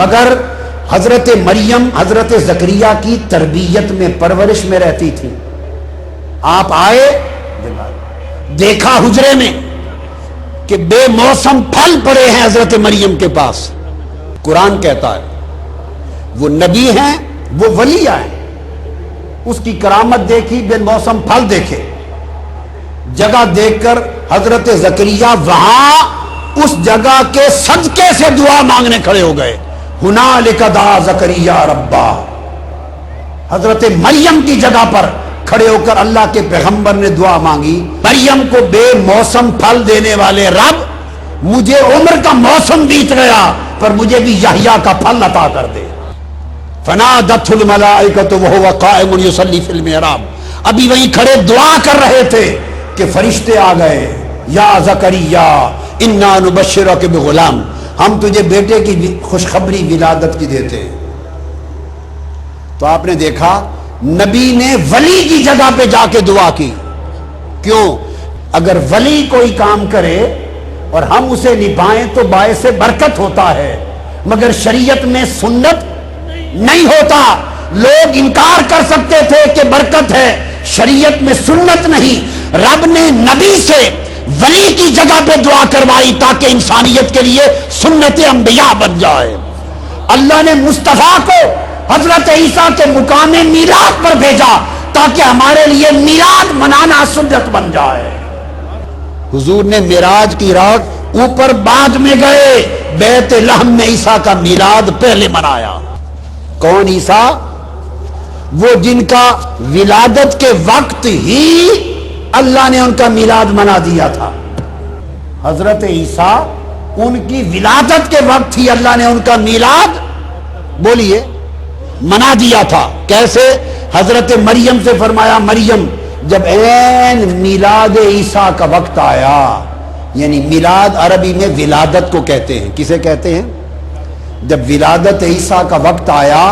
مگر حضرت مریم حضرت زکریا کی تربیت میں، پرورش میں رہتی تھی. آپ آئے، دیکھا حجرے میں کہ بے موسم پھل پڑے ہیں حضرت مریم کے پاس. قرآن کہتا ہے وہ نبی ہیں، وہ ولی ہیں. اس کی کرامت دیکھی، بے موسم پھل دیکھے. جگہ دیکھ کر حضرت زکریا وہاں اس جگہ کے صدقے سے دعا مانگنے کھڑے ہو گئے. ہنالک دعا زکریا ربا. حضرت مریم کی جگہ پر کھڑے ہو کر اللہ کے پیغمبر نے دعا مانگی، مریم کو بے موسم پھل دینے والے رب، مجھے عمر کا موسم بیت گیا پر مجھے بھی یحییٰ کا پھل عطا کر دے. فنادتہ الملائکۃ وہو قائم یصلی فی المحراب. ابھی وہیں کھڑے دعا کر رہے تھے کہ فرشتے آ گئے. یا زکریا انا نبشرک بغلام، ہم تجھے بیٹے کی خوشخبری ولادت کی دیتے ہیں. تو آپ نے دیکھا نبی نے ولی کی جگہ پہ جا کے دعا کی. کیوں؟ اگر ولی کوئی کام کرے اور ہم اسے نبھائیں تو باعث برکت ہوتا ہے، مگر شریعت میں سنت نہیں ہوتا. لوگ انکار کر سکتے تھے کہ برکت ہے، شریعت میں سنت نہیں. رب نے نبی سے ولی کی جگہ پہ دعا کروائی تاکہ انسانیت کے لیے سنت انبیاء بن جائے. اللہ نے مصطفیٰ کو حضرت عیسیٰ کے مقام میلاد پر بھیجا تاکہ ہمارے لیے میلاد منانا سنت بن جائے. حضور نے معراج کی رات اوپر بعد میں گئے، بیت لحم میں عیسیٰ کا میلاد پہلے منایا. کون عیسیٰ؟ وہ جن کا ولادت کے وقت ہی اللہ نے ان کا میلاد منا دیا تھا. حضرت عیسیٰ ان کی ولادت کے وقت ہی اللہ نے ان کا میلاد بولیے منا دیا تھا. کیسے؟ حضرت مریم سے فرمایا مریم جب عین میلاد عیسیٰ کا وقت آیا، یعنی میلاد عربی میں ولادت کو کہتے ہیں. کسے کہتے ہیں؟ جب ولادت عیسیٰ کا وقت آیا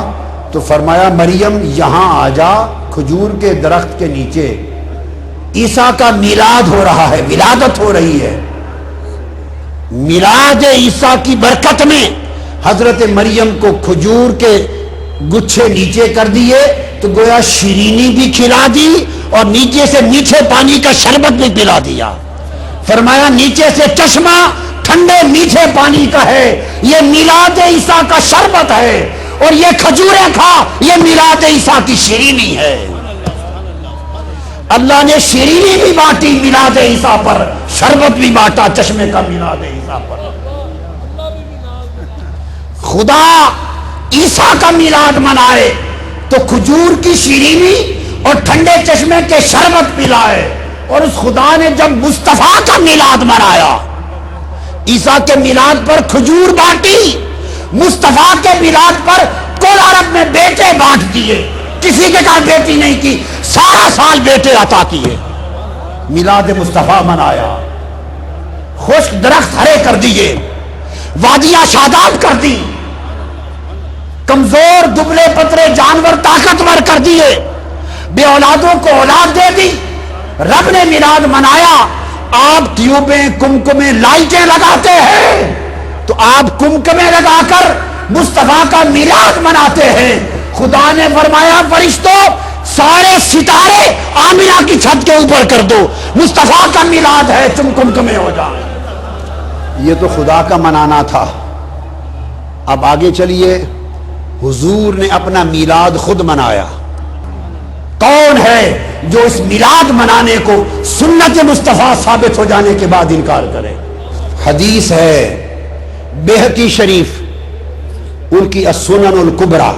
تو فرمایا مریم یہاں آ جا، کھجور کے درخت کے نیچے عیسیٰ کا میلاد ہو رہا ہے، ولادت ہو رہی ہے. میلاد عیسیٰ کی برکت میں حضرت مریم کو کھجور کے گچھے نیچے کر دیے تو گویا شیرینی بھی کھلا دی اور نیچے سے میٹھے پانی کا شربت بھی پلا دیا. فرمایا نیچے سے چشمہ ٹھنڈے میٹھے پانی کا ہے، یہ میلاد عیسیٰ کا شربت ہے، اور یہ کھجوریں کھا، یہ میلاد عیسیٰ کی شیرینی ہے. اللہ نے شیرینی بھی بانٹی میلاد عیسیٰ پر، شربت بھی بانٹا چشمے کا میلاد عیسیٰ پر. خدا عیسیٰ کا میلاد منائے تو کھجور کی شیرینی اور ٹھنڈے چشمے کے شربت پلائے. اور اس خدا نے جب مصطفیٰ کا میلاد منایا، عیسیٰ کے میلاد پر کھجور بانٹی، مصطفیٰ کے میلاد پر کل عرب میں بیٹے بانٹ دیے، کسی کے گھر بیٹی نہیں کی، سارا سال بیٹے عطا کیے. میلاد مصطفیٰ منایا، خشک درخت ہرے کر دیے، وادیاں شاداب کر دی، کمزور دبلے پترے جانور طاقتور کر دیے، بے اولادوں کو اولاد دے دی. رب نے میلاد منایا. آپ ٹیوبیں کمکمیں لائٹیں لگاتے ہیں تو آپ کمکمیں لگا کر مصطفیٰ کا میلاد مناتے ہیں. خدا نے فرمایا فرشتوں سارے ستارے آمنہ کی چھت کے اوپر کر دو، مصطفیٰ کا میلاد ہے، تم کمکمیں ہو جائیں. یہ تو خدا کا منانا تھا. اب آگے چلیے، حضور نے اپنا میلاد خود منایا. کون ہے جو اس میلاد منانے کو سنت مصطفیٰ ثابت ہو جانے کے بعد انکار کرے؟ حدیث ہے بیہقی شریف، ان کی السنن الکبریٰ،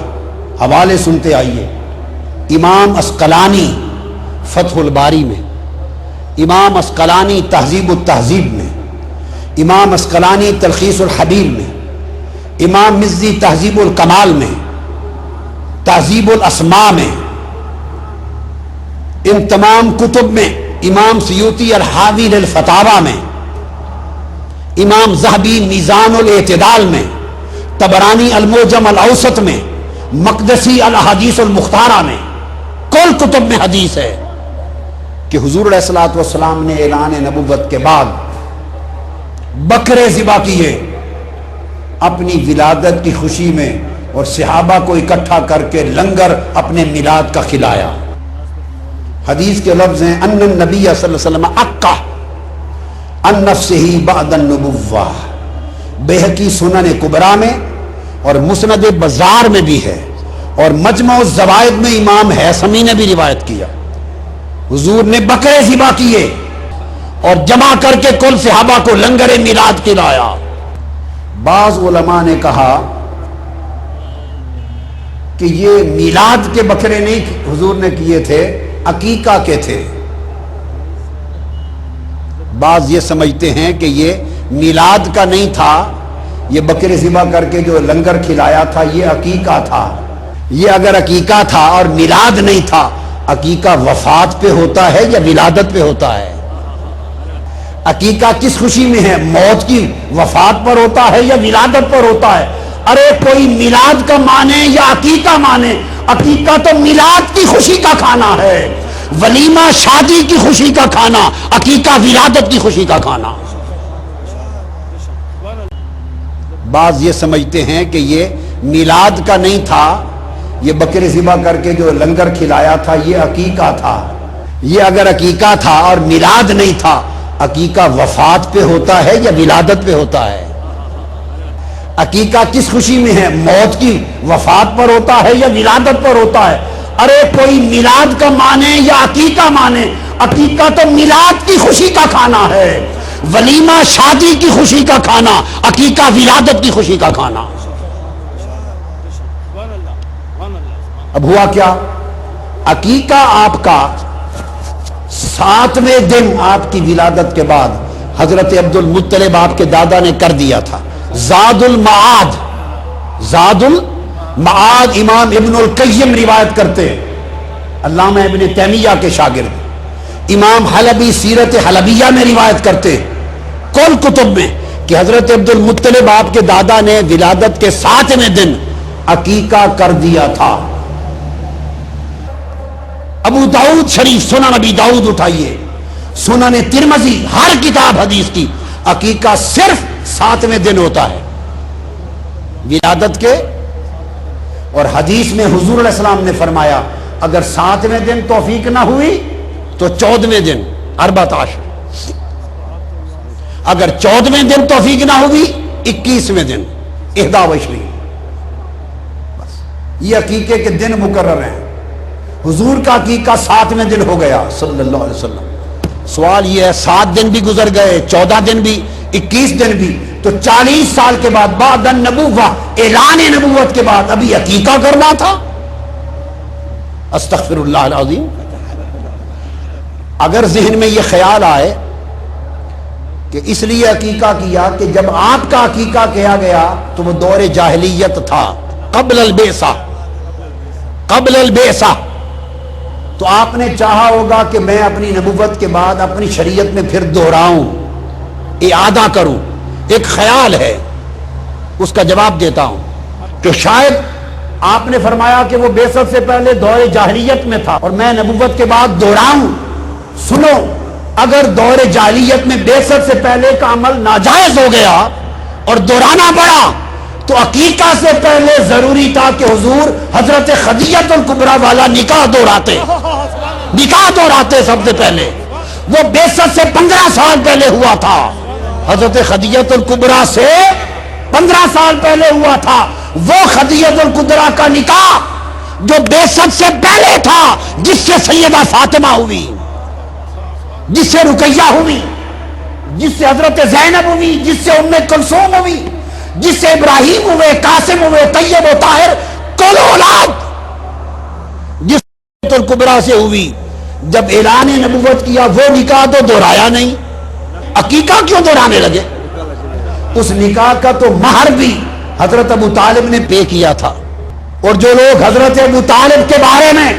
حوالے سنتے آئیے. امام عسقلانی فتح الباری میں، امام عسقلانی تہذیب التہذیب میں، امام عسقلانی تلخیص الحبیر میں، امام مزی تہذیب الکمال میں، تہذیب الاسماء میں، ان تمام کتب میں، امام سیوطی الحاوی للفتاوی میں، امام ذہبی میزان الاعتدال میں، طبرانی المعجم الاوسط میں، مقدسی الاحادیث المختارہ میں کل کتب میں حدیث ہے کہ حضور علیہ الصلوۃ والسلام نے اعلان نبوت کے بعد بکرے ذبح کیے اپنی ولادت کی خوشی میں، اور صحابہ کو اکٹھا کر کے لنگر اپنے میلاد کا کھلایا۔ حدیث کے لفظ ہیں ان النبی صلی اللہ علیہ وسلم اقا عن نفسہ بعد النبوہ، بیہقی سنن کبریٰ میں اور مسند بزار میں بھی ہے، اور مجمع الزوائد میں امام حیثمی نے بھی روایت کیا۔ حضور نے بکرے ذبح کیے اور جمع کر کے کل صحابہ کو لنگر میلاد کھلایا۔ بعض علماء نے کہا کہ یہ میلاد کے بکرے نہیں حضور نے کیے تھے، عقیقہ کے تھے۔ بعض یہ سمجھتے ہیں کہ یہ میلاد کا نہیں تھا، یہ بکرے ذبح کر کے جو لنگر کھلایا تھا یہ عقیقہ تھا۔ یہ اگر عقیقہ تھا اور میلاد نہیں تھا، عقیقہ وفات پہ ہوتا ہے یا ولادت پہ ہوتا ہے؟ عقیقہ کس خوشی میں ہے؟ موت کی وفات پر ہوتا ہے یا ولادت پر ہوتا ہے؟ ارے کوئی میلاد کا مانے یا عقیقہ مانے، عقیقہ تو میلاد کی خوشی کا کھانا ہے، ولیمہ شادی کی خوشی کا کھانا، عقیقہ ولادت کی خوشی کا کھانا۔ بعض یہ سمجھتے ہیں کہ یہ میلاد کا نہیں تھا، یہ بکرے ذبح کر کے جو لنگر کھلایا تھا یہ عقیقہ تھا۔ یہ اگر عقیقہ تھا اور میلاد نہیں تھا، عقیقہ وفات پہ ہوتا ہے یا ولادت پہ ہوتا ہے؟ عقیقہ کس خوشی میں ہے؟ موت کی وفات پر ہوتا ہے یا ولادت پر ہوتا ہے؟ ارے کوئی میلاد کا مانے یا عقیقہ مانے، عقیقہ تو میلاد کی خوشی کا کھانا ہے، ولیمہ شادی کی خوشی کا کھانا، عقیقہ ولادت کی خوشی کا کھانا۔ اب ہوا کیا؟ عقیقہ آپ کا 7ویں دن آپ کی ولادت کے بعد حضرت عبد المطلب آپ کے دادا نے کر دیا تھا۔ زاد المعاد، زاد المعاد امام ابن القیم روایت کرتے ہیں، علامہ ابن تیمیہ کے شاگرد، امام حلبی سیرت حلبیہ میں روایت کرتے ہیں کل کتب میں کہ حضرت عبد المطلب آپ کے دادا نے ولادت کے 7ویں دن عقیقہ کر دیا تھا۔ ابو داؤد شریف، سنن ابی داؤد اٹھائیے، سنن ترمذی، ہر کتاب حدیث کی، عقیقہ صرف 7ویں دن ہوتا ہے ولادت کے۔ اور حدیث میں حضور علیہ السلام نے فرمایا اگر 7ویں دن توفیق نہ ہوئی تو 14ویں دن 14، اگر 14ویں دن توفیق نہ ہوئی 21ویں دن 21۔ بس یہ عقیقے کے دن مقرر ہیں۔ حضور کا عقیقہ 7ویں دن ہو گیا صلی اللہ علیہ وسلم۔ سوال یہ ہے 7 دن بھی گزر گئے، 14 دن بھی، 21 دن بھی، تو 40 سال کے بعد بعد النبوہ، اعلان نبوت کے بعد ابھی عقیقہ کرنا تھا؟ استغفر اللہ العظیم۔ اگر ذہن میں یہ خیال آئے کہ اس لیے عقیقہ کیا کہ جب آپ کا عقیقہ کیا گیا تو وہ دور جاہلیت تھا، قبل البعثہ، قبل البعثہ، تو آپ نے چاہا ہوگا کہ میں اپنی نبوت کے بعد اپنی شریعت میں پھر دہراؤں، اعادہ کروں۔ ایک خیال ہے، اس کا جواب دیتا ہوں کہ شاید آپ نے فرمایا کہ وہ بعثت سے پہلے دور جاہلیت میں تھا اور میں نبوت کے بعد دہراؤں۔ سنو، اگر دور جاہلیت میں بعثت سے پہلے کا عمل ناجائز ہو گیا اور دہرانا پڑا تو عقیقہ سے پہلے ضروری تھا کہ حضور حضرت خدیجہ الکبریٰ والا نکاح دہراتے، نکاح دہراتے سب سے پہلے۔ وہ بعثت سے 15 سال پہلے ہوا تھا، حضرت خدیجہ الکبریٰ سے 15 سال پہلے ہوا تھا۔ وہ خدیجہ الکبریٰ کا نکاح جو بعثت سے پہلے تھا، جس سے سیدہ فاطمہ ہوئی، جس سے رقیہ ہوئی، جس سے حضرت زینب ہوئی، جس سے ام کلثوم ہوئی، جس سے ابراہیم ہوئے، قاسم ہوئے، طیب و طاہر، کل اولاد، جس الکبریٰ سے ہوئی، جب اعلان نبوت کیا وہ نکاح تو دہرایا نہیں، عقیقہ کیوں دہرانے لگے؟ اس نکاح کا تو مہر بھی حضرت ابو طالب نے پے کیا تھا۔ اور جو لوگ حضرت ابو طالب کے بارے میں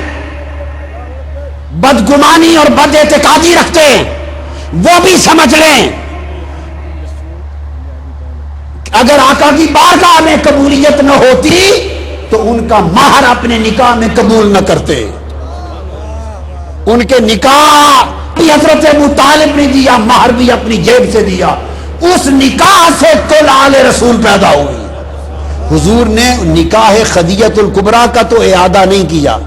بدگمانی اور بد اعتقادی رکھتے ہیں وہ بھی سمجھ لیں اگر آقا کی بارگاہ میں قبولیت نہ ہوتی تو ان کا مہر اپنے نکاح میں قبول نہ کرتے. ان کے نکاح بھی حضرت ابو طالب نے دیا, مہر بھی اپنی جیب سے دیا. اس نکاح سے کل آل رسول پیدا ہوئی. حضور نے نکاح خدیجہ الکبریٰ کا تو اعادہ نہیں کیا,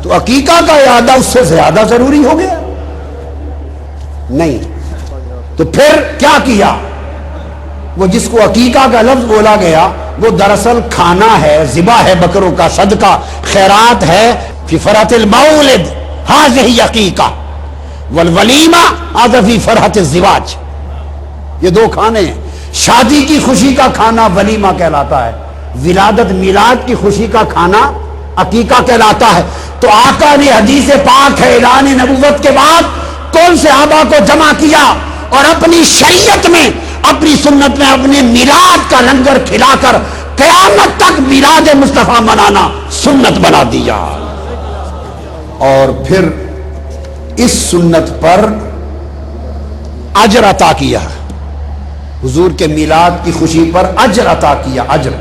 تو عقیقہ کا اعادہ اس سے زیادہ ضروری ہو گیا نہیں. تو پھر کیا کیا؟ وہ جس کو عقیقہ کا لفظ بولا گیا وہ دراصل کھانا ہے, ذبح ہے بکروں کا, صدقہ خیرات ہے. فی فرحۃ المولد ہذہ عقیقہ والولیمہ ہذا فی فرحۃ الزواج. یہ دو کھانے ہیں. شادی کی خوشی کا کھانا ولیمہ کہلاتا ہے, ولادت میلاد کی خوشی کا کھانا عقیقہ کہلاتا ہے. تو آقا نے حدیث پاک ہے اعلان نبوت کے بعد کون صحابہ کو جمع کیا اور اپنی شریعت میں, اپنی سنت میں اپنے میلاد کا لنگر کھلا کر قیامت تک میلاد مصطفیٰ منانا سنت بنا دیا. اور پھر اس سنت پر اجر عطا کیا, حضور کے میلاد کی خوشی پر اجر عطا کیا. اجر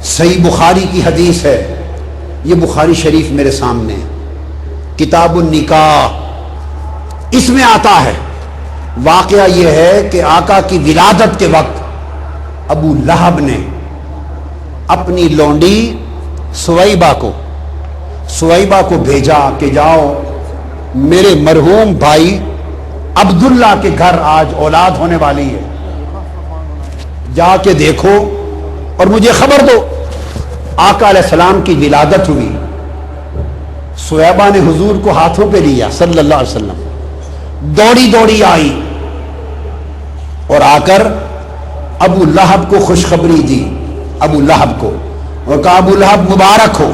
صحیح بخاری کی حدیث ہے, یہ بخاری شریف میرے سامنے کتاب النکاح, اس میں آتا ہے. واقعہ یہ ہے کہ آقا کی ولادت کے وقت ابو لہب نے اپنی لونڈی سویبہ کو بھیجا کہ جاؤ میرے مرحوم بھائی عبداللہ کے گھر آج اولاد ہونے والی ہے, جا کے دیکھو اور مجھے خبر دو. آقا علیہ السلام کی ولادت ہوئی. سویبہ نے حضور کو ہاتھوں پہ لیا صلی اللہ علیہ وسلم, دوڑی دوڑی آئی اور آ کر ابو لہب کو خوشخبری دی, ابو لہب کو, اور کہا ابو لہب مبارک ہو,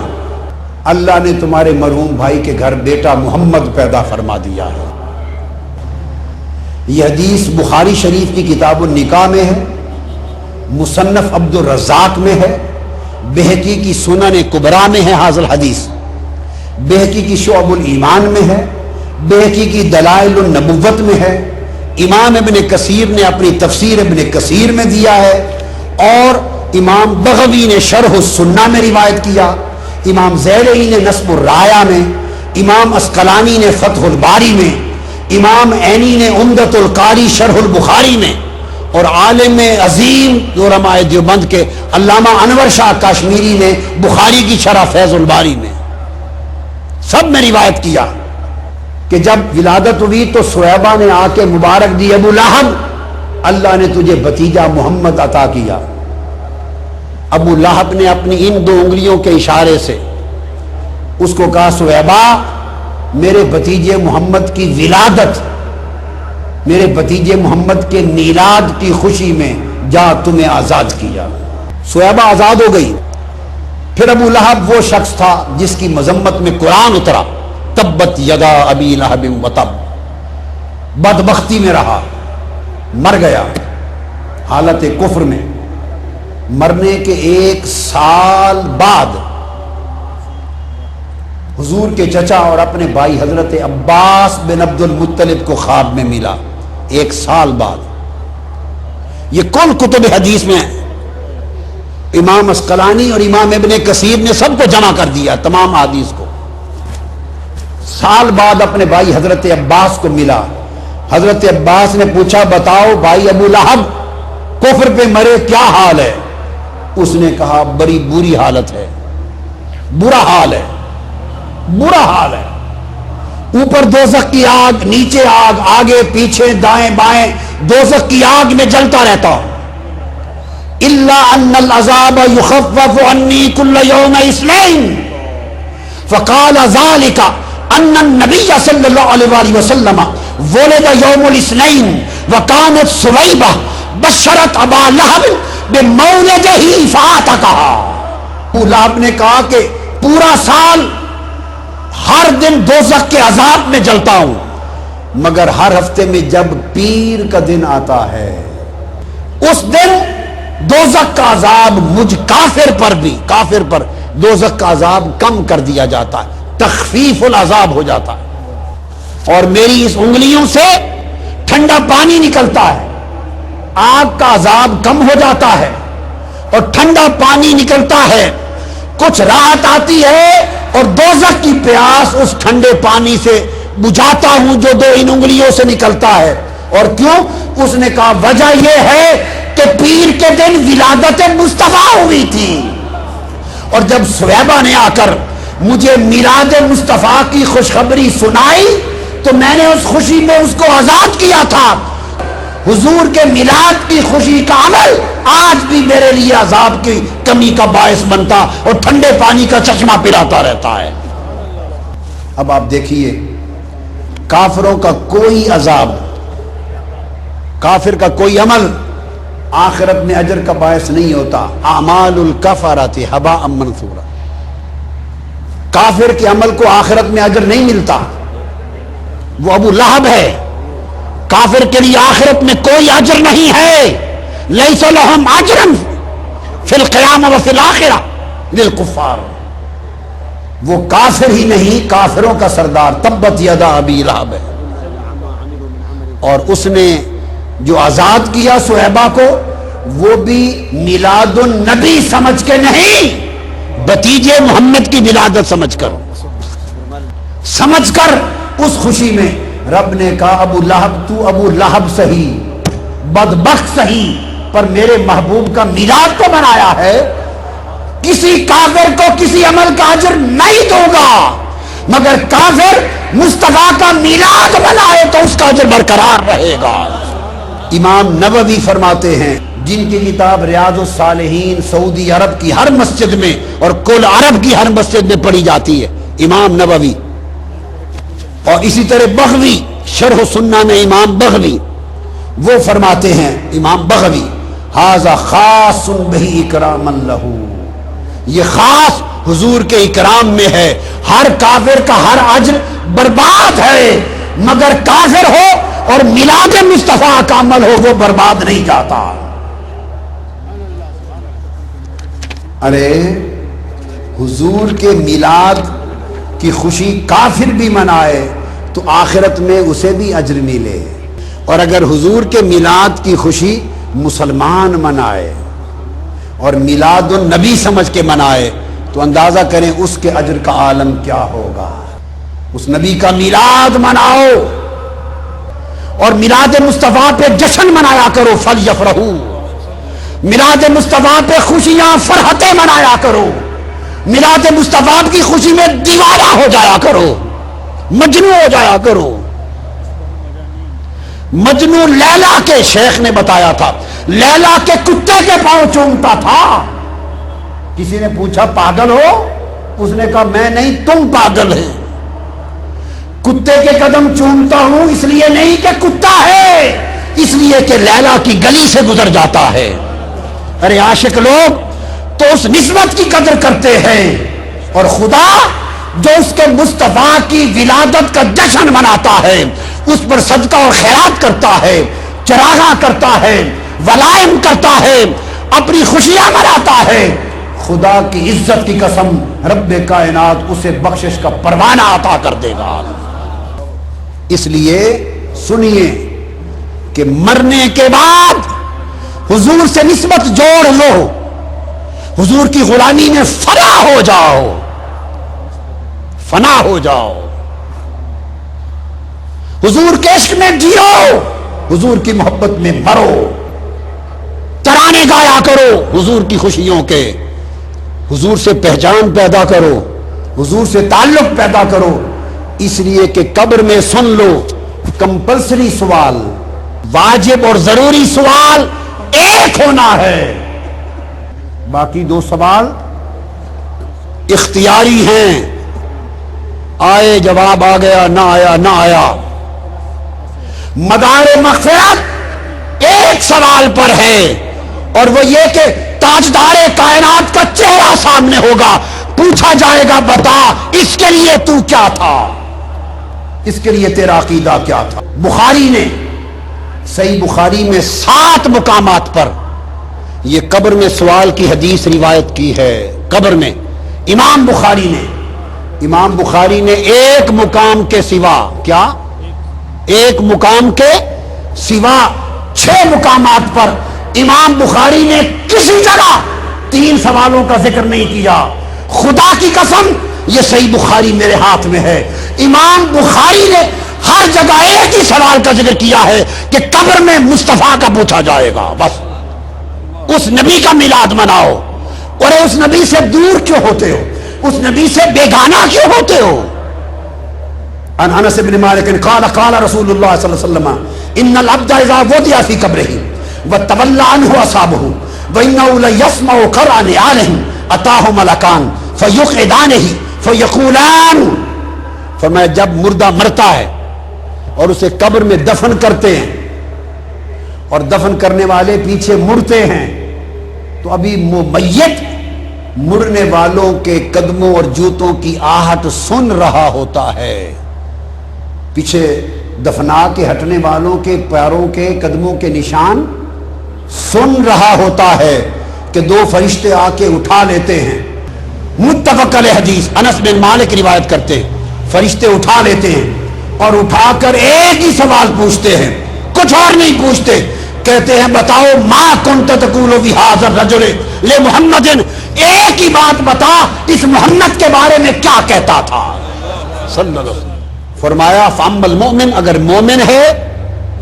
اللہ نے تمہارے مرحوم بھائی کے گھر بیٹا محمد پیدا فرما دیا ہے. یہ حدیث بخاری شریف کی کتاب النکاح میں ہے, مصنف عبد الرزاق میں ہے, بہقی کی سنن کبریٰ میں ہے حاضر حدیث, بہقی کی شعب الایمان میں ہے, بہقی کی دلائل النبوت میں ہے, امام ابن کثیر نے اپنی تفسیر ابن کثیر میں دیا ہے, اور امام بغوی نے شرح السنہ میں روایت کیا, امام زیلعی نے نصب الرایہ میں, امام اسقلانی نے فتح الباری میں, امام عینی نے عمدۃ القاری شرح البخاری میں, اور عالم عظیم علماء دیوبند کے علامہ انور شاہ کاشمیری نے بخاری کی شرح فیض الباری میں, سب میں روایت کیا کہ جب ولادت ہوئی تو سویبہ نے آ کے مبارک دی, ابو لہب اللہ نے تجھے بھتیجا محمد عطا کیا. ابو لہب نے اپنی ان 2 انگلیوں کے اشارے سے اس کو کہا سویبہ میرے بھتیجے محمد کی ولادت, میرے بھتیجے محمد کے میلاد کی خوشی میں جا تمہیں آزاد کیا. سویبہ آزاد ہو گئی. پھر ابو لہب وہ شخص تھا جس کی مذمت میں قرآن اترا, تبت یدا ابی لہب وتب, بدبختی میں رہا, مر گیا حالت کفر میں. مرنے کے 1 سال بعد حضور کے چچا اور اپنے بھائی حضرت عباس بن عبد المطلب کو خواب میں ملا 1 سال بعد. یہ کل کتب حدیث میں ہے, امام اسقلانی اور امام ابن کثیر نے سب کو جمع کر دیا تمام حدیث کو. سال بعد اپنے بھائی حضرت عباس کو ملا. حضرت عباس نے پوچھا بتاؤ بھائی ابو لہب کفر پہ مرے کیا حال ہے؟ اس نے کہا بڑی بری حالت ہے, برا حال ہے, برا حال ہے. اوپر دوزخ کی آگ, نیچے آگ, آگے پیچھے دائیں بائیں دوزخ کی آگ میں جلتا رہتا ہوں. الا ان العذاب يخفف عني كل يوم اثنين فقال ذلك ان النبي صلى الله عليه وسلم ولد يوم الاثنين وكانت سويبة بشرت ابا لہب بمولده فاتقها. ابو لہب نے کہا کہ پورا سال ہر دن دوزخ کے عذاب میں جلتا ہوں, مگر ہر ہفتے میں جب پیر کا دن آتا ہے اس دن دوزخ کا عذاب مجھ کافر پر بھی, کافر پر دوزخ کا عذاب کم کر دیا جاتا ہے, تخفیف العذاب ہو جاتا ہے. اور میری اس انگلیوں سے ٹھنڈا پانی نکلتا ہے, آگ کا عذاب کم ہو جاتا ہے, اور ٹھنڈا پانی نکلتا ہے. کچھ راحت آتی ہے اور دوزخ کی پیاس اس ٹھنڈے پانی سے بجھاتا ہوں جو 2 انگلیوں سے نکلتا ہے. اور کیوں؟ اس نے کہا وجہ یہ ہے کہ پیر کے دن ولادت مصطفیٰ ہوئی تھی، اور جب سویبہ نے آ کر مجھے میلاد مصطفیٰ کی خوشخبری سنائی تو میں نے اس خوشی میں اس کو آزاد کیا تھا. حضور کے میلاد کی خوشی کا عمل آج بھی میرے لیے عذاب کی کمی کا باعث بنتا اور ٹھنڈے پانی کا چشمہ پلاتا رہتا ہے. اب آپ دیکھیے، کافروں کا کوئی عذاب، کافر کا کوئی عمل آخرت میں اجر کا باعث نہیں ہوتا. اعمال الکفرۃ ھباء منثورا، کافر کے عمل کو آخرت میں اجر نہیں ملتا. وہ ابو لہب ہے، کافر کے لیے آخرت میں کوئی اجر نہیں ہے. لیس لہم اجر فی القیامہ وفی الآخرہ للکفار. وہ کافر ہی نہیں، کافروں کا سردار تبت یدا ابی لہب ہے. اور اس نے جو آزاد کیا صہیبہ کو، وہ بھی میلاد النبی سمجھ کے نہیں، بتیجے محمد کی ولادت سمجھ کر اس خوشی میں رب نے کہا ابو لہب تو ابو لہب سہی، بدبخت سہی، پر میرے محبوب کا میلاد تو منایا ہے. کسی کافر کو کسی عمل کا اجر نہیں دوں گا، مگر کافر مصطفیٰ کا میلاد منائے تو اس کا اجر برقرار رہے گا. امام نووی فرماتے ہیں، جن کی کتاب ریاض الصالحین سعودی عرب کی ہر مسجد میں اور کل عرب کی ہر مسجد میں پڑھی جاتی ہے، امام نووی. اور اسی طرح بغوی شرح سنہ میں امام بغوی وہ فرماتے ہیں، امام بغوی ھذا خاص بہ اکراما لہ، یہ خاص حضور کے اکرام میں ہے. ہر کافر کا ہر اجر برباد ہے، مگر کافر ہو اور میلاد مصطفیٰ کا عمل ہو وہ برباد نہیں جاتا. ارے حضور کے میلاد کی خوشی کافر بھی منائے تو آخرت میں اسے بھی اجر ملے، اور اگر حضور کے میلاد کی خوشی مسلمان منائے اور میلاد النبی سمجھ کے منائے تو اندازہ کریں اس کے اجر کا عالم کیا ہوگا. اس نبی کا میلاد مناؤ اور میلاد مصطفیٰ پہ جشن منایا کرو، فلیفرحوا. میلاد مصطفیٰ پہ خوشیاں فرحتیں منایا کرو، میلاد مصطفیٰ کی خوشی میں دیوانہ ہو جایا کرو، مجنون ہو جایا کرو. مجنون لیلا کے شیخ نے بتایا تھا، لیلا کے کتے کے پاؤں چومتا تھا. کسی نے پوچھا پاگل ہو؟ اس نے کہا میں نہیں، تم پاگل ہیں. کتے کے قدم چومتا ہوں اس لیے نہیں کہ کتا ہے، اس لیے کہ لیلا کی گلی سے گزر جاتا ہے. ارے عاشق لوگ تو اس نسبت کی قدر کرتے ہیں، اور خدا جو اس کے مصطفیٰ کی ولادت کا جشن مناتا ہے، اس پر صدقہ اور خیرات کرتا ہے، چراغاں کرتا ہے، ولائم کرتا ہے، اپنی خوشیاں مناتا ہے. خدا کی عزت کی قسم، رب کائنات اسے بخشش کا پروانہ عطا کر دے گا. اس لیے سنیے کہ مرنے کے بعد حضور سے نسبت جوڑ لو، حضور کی غلامی میں فنا ہو جاؤ، فنا ہو جاؤ، حضور کے عشق میں جیو، حضور کی محبت میں مرو. ترانے گایا کرو حضور کی خوشیوں کے، حضور سے پہچان پیدا کرو، حضور سے تعلق پیدا کرو. اس لیے کہ قبر میں سن لو، کمپلسری سوال، واجب اور ضروری سوال ایک ہونا ہے، باقی 2 سوال اختیاری ہیں. آئے جواب آ گیا، نہ آیا نہ آیا. مدار مغفرت ایک سوال پر ہے، اور وہ یہ کہ تاجدار کائنات کا چہرہ سامنے ہوگا، پوچھا جائے گا بتا اس کے لیے تو کیا تھا، اس کے لیے تیرا عقیدہ کیا تھا. بخاری نے صحیح بخاری میں 7 مقامات پر یہ قبر میں سوال کی حدیث روایت کی ہے. قبر میں امام بخاری نے ایک مقام کے سوا، کیا ایک مقام کے سوا 6 مقامات پر امام بخاری نے کسی جگہ 3 سوالوں کا ذکر نہیں کیا. خدا کی قسم یہ صحیح بخاری میرے ہاتھ میں ہے، امام بخاری نے ہر جگہ ایک ہی سوال کا ذکر کیا ہے کہ قبر میں مصطفیٰ کا پوچھا جائے گا، بس اس نبی کا میلاد مناؤ۔ اور اس نبی سے دور کیوں ہوتے ہو؟ اس نبی سے بیگانہ کیوں ہوتے ہو؟ عن انس بن مالک قال قال رسول اللہ صلی اللہ علیہ وسلم ان العبد اذا وضع في قبره وتولى عنه اصحابه وانه ليسمع قرع نعالهم اتاه ملكان فيقعدانه فيقولان، فرمایا جب مردہ مرتا ہے اور اسے قبر میں دفن کرتے ہیں اور دفن کرنے والے پیچھے مڑتے ہیں تو ابھی میت مڑنے والوں کے قدموں اور جوتوں کی آہٹ سن رہا ہوتا ہے، پیچھے دفنا کے ہٹنے والوں کے پیروں کے قدموں کے نشان سن رہا ہوتا ہے کہ دو فرشتے آ کے اٹھا لیتے ہیں۔ متفق علیہ حدیث، انس بن مالک روایت کرتے ہیں، فرشتے اٹھا لیتے ہیں اور اٹھا کر ایک ہی سوال پوچھتے ہیں، کچھ اور نہیں پوچھتے، کہتے ہیں بتاؤ ما کنت تقول فی ھذا الرجل لمحمد، ایک ہی بات بتا اس محمد کے بارے میں کیا کہتا تھا صلی اللہ علیہ وسلم۔ فرمایا فاما المؤمن، اگر مومن ہے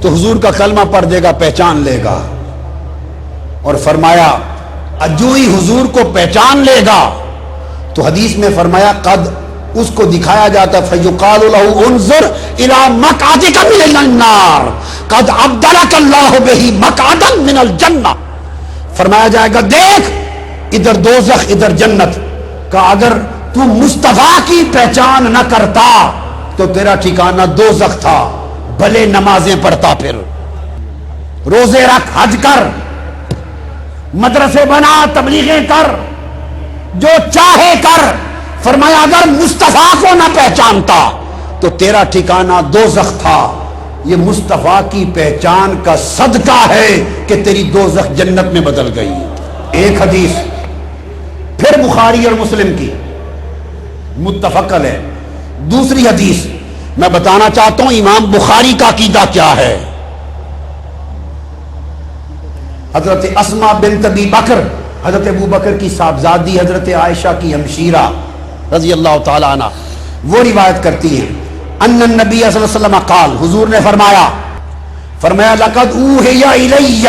تو حضور کا کلمہ پڑھ دے گا، پہچان لے گا، اور فرمایا جو ہی حضور کو پہچان لے گا تو حدیث میں فرمایا قد، اس کو دکھایا جاتا فیقال له انظر الى مقعدک من النار قد ابدلک اللہ بہ مقعدا من الجنہ، فرمایا جائے گا دیکھ ادھر دوزخ ادھر جنت کا، اگر تو مصطفیٰ کی پہچان نہ کرتا تو تیرا ٹھکانہ دوزخ تھا، بھلے نمازیں پڑھتا، پھر روزے رکھ، حج کر، مدرسے بنا، تبلیغیں کر، جو چاہے کر، فرمایا اگر مصطفیٰ کو نہ پہچانتا تو تیرا ٹھکانہ دوزخ تھا، یہ مصطفیٰ کی پہچان کا صدقہ ہے کہ تیری دوزخ جنت میں بدل گئی۔ ایک حدیث پھر بخاری اور مسلم کی متفق ہے، دوسری حدیث میں بتانا چاہتا ہوں امام بخاری کا عقیدہ کیا ہے۔ حضرت اسماء بنت ابی بکر، حضرت ابو بکر کی صاحبزادی، حضرت عائشہ کی ہمشیرہ رضی اللہ تعالی عنہ، وہ روایت کرتی ہیں ان النبی صلی اللہ علیہ وسلم قال، حضور نے فرمایا لقد اوحی الی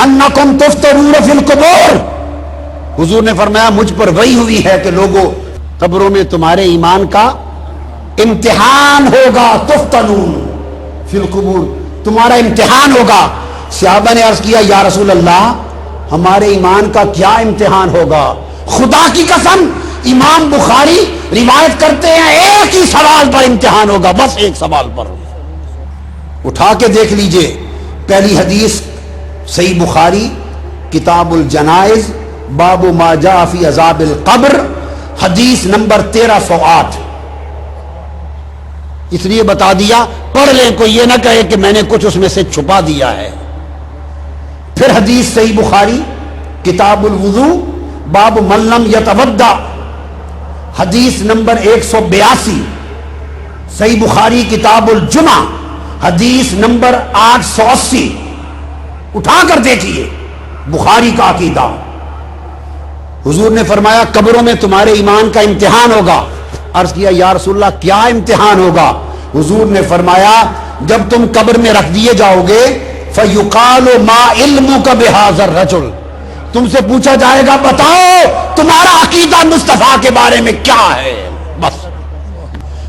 انکم تفترون فی القبور، حضور نے فرمایا مجھ پر وحی ہوئی ہے کہ لوگوں قبروں میں تمہارے ایمان کا امتحان ہوگا، تفتنون فی القبور، تمہارا امتحان ہوگا۔ صحابہ نے عرض کیا یا رسول اللہ ہمارے ایمان کا کیا امتحان ہوگا؟ خدا کی قسم امام بخاری روایت کرتے ہیں ایک ہی سوال پر امتحان ہوگا، بس ایک سوال پر، اٹھا کے دیکھ لیجئے۔ پہلی حدیث صحیح بخاری کتاب الجنائز باب ما جاء فی عذاب القبر، حدیث نمبر 1308، اس لیے بتا دیا پڑھ لیں، کوئی یہ نہ کہے کہ میں نے کچھ اس میں سے چھپا دیا ہے۔ پھر حدیث صحیح بخاری کتاب الوضو باب من لم یتودع، حدیث نمبر 182، صحیح بخاری کتاب الجمعہ حدیث نمبر 880، اٹھا کر دیکھیے بخاری کا عقیدہ۔ حضور نے فرمایا قبروں میں تمہارے ایمان کا امتحان ہوگا۔ عرض کیا یا رسول اللہ کیا امتحان ہوگا؟ حضور نے فرمایا جب تم قبر میں رکھ دیے جاؤ گے فَيُقَالُ مَا عِلْمُكَ بِهَذَا الرَّجُلِ، تم سے پوچھا جائے گا بتاؤ تمہارا عقیدہ مصطفیٰ کے بارے میں کیا ہے، بس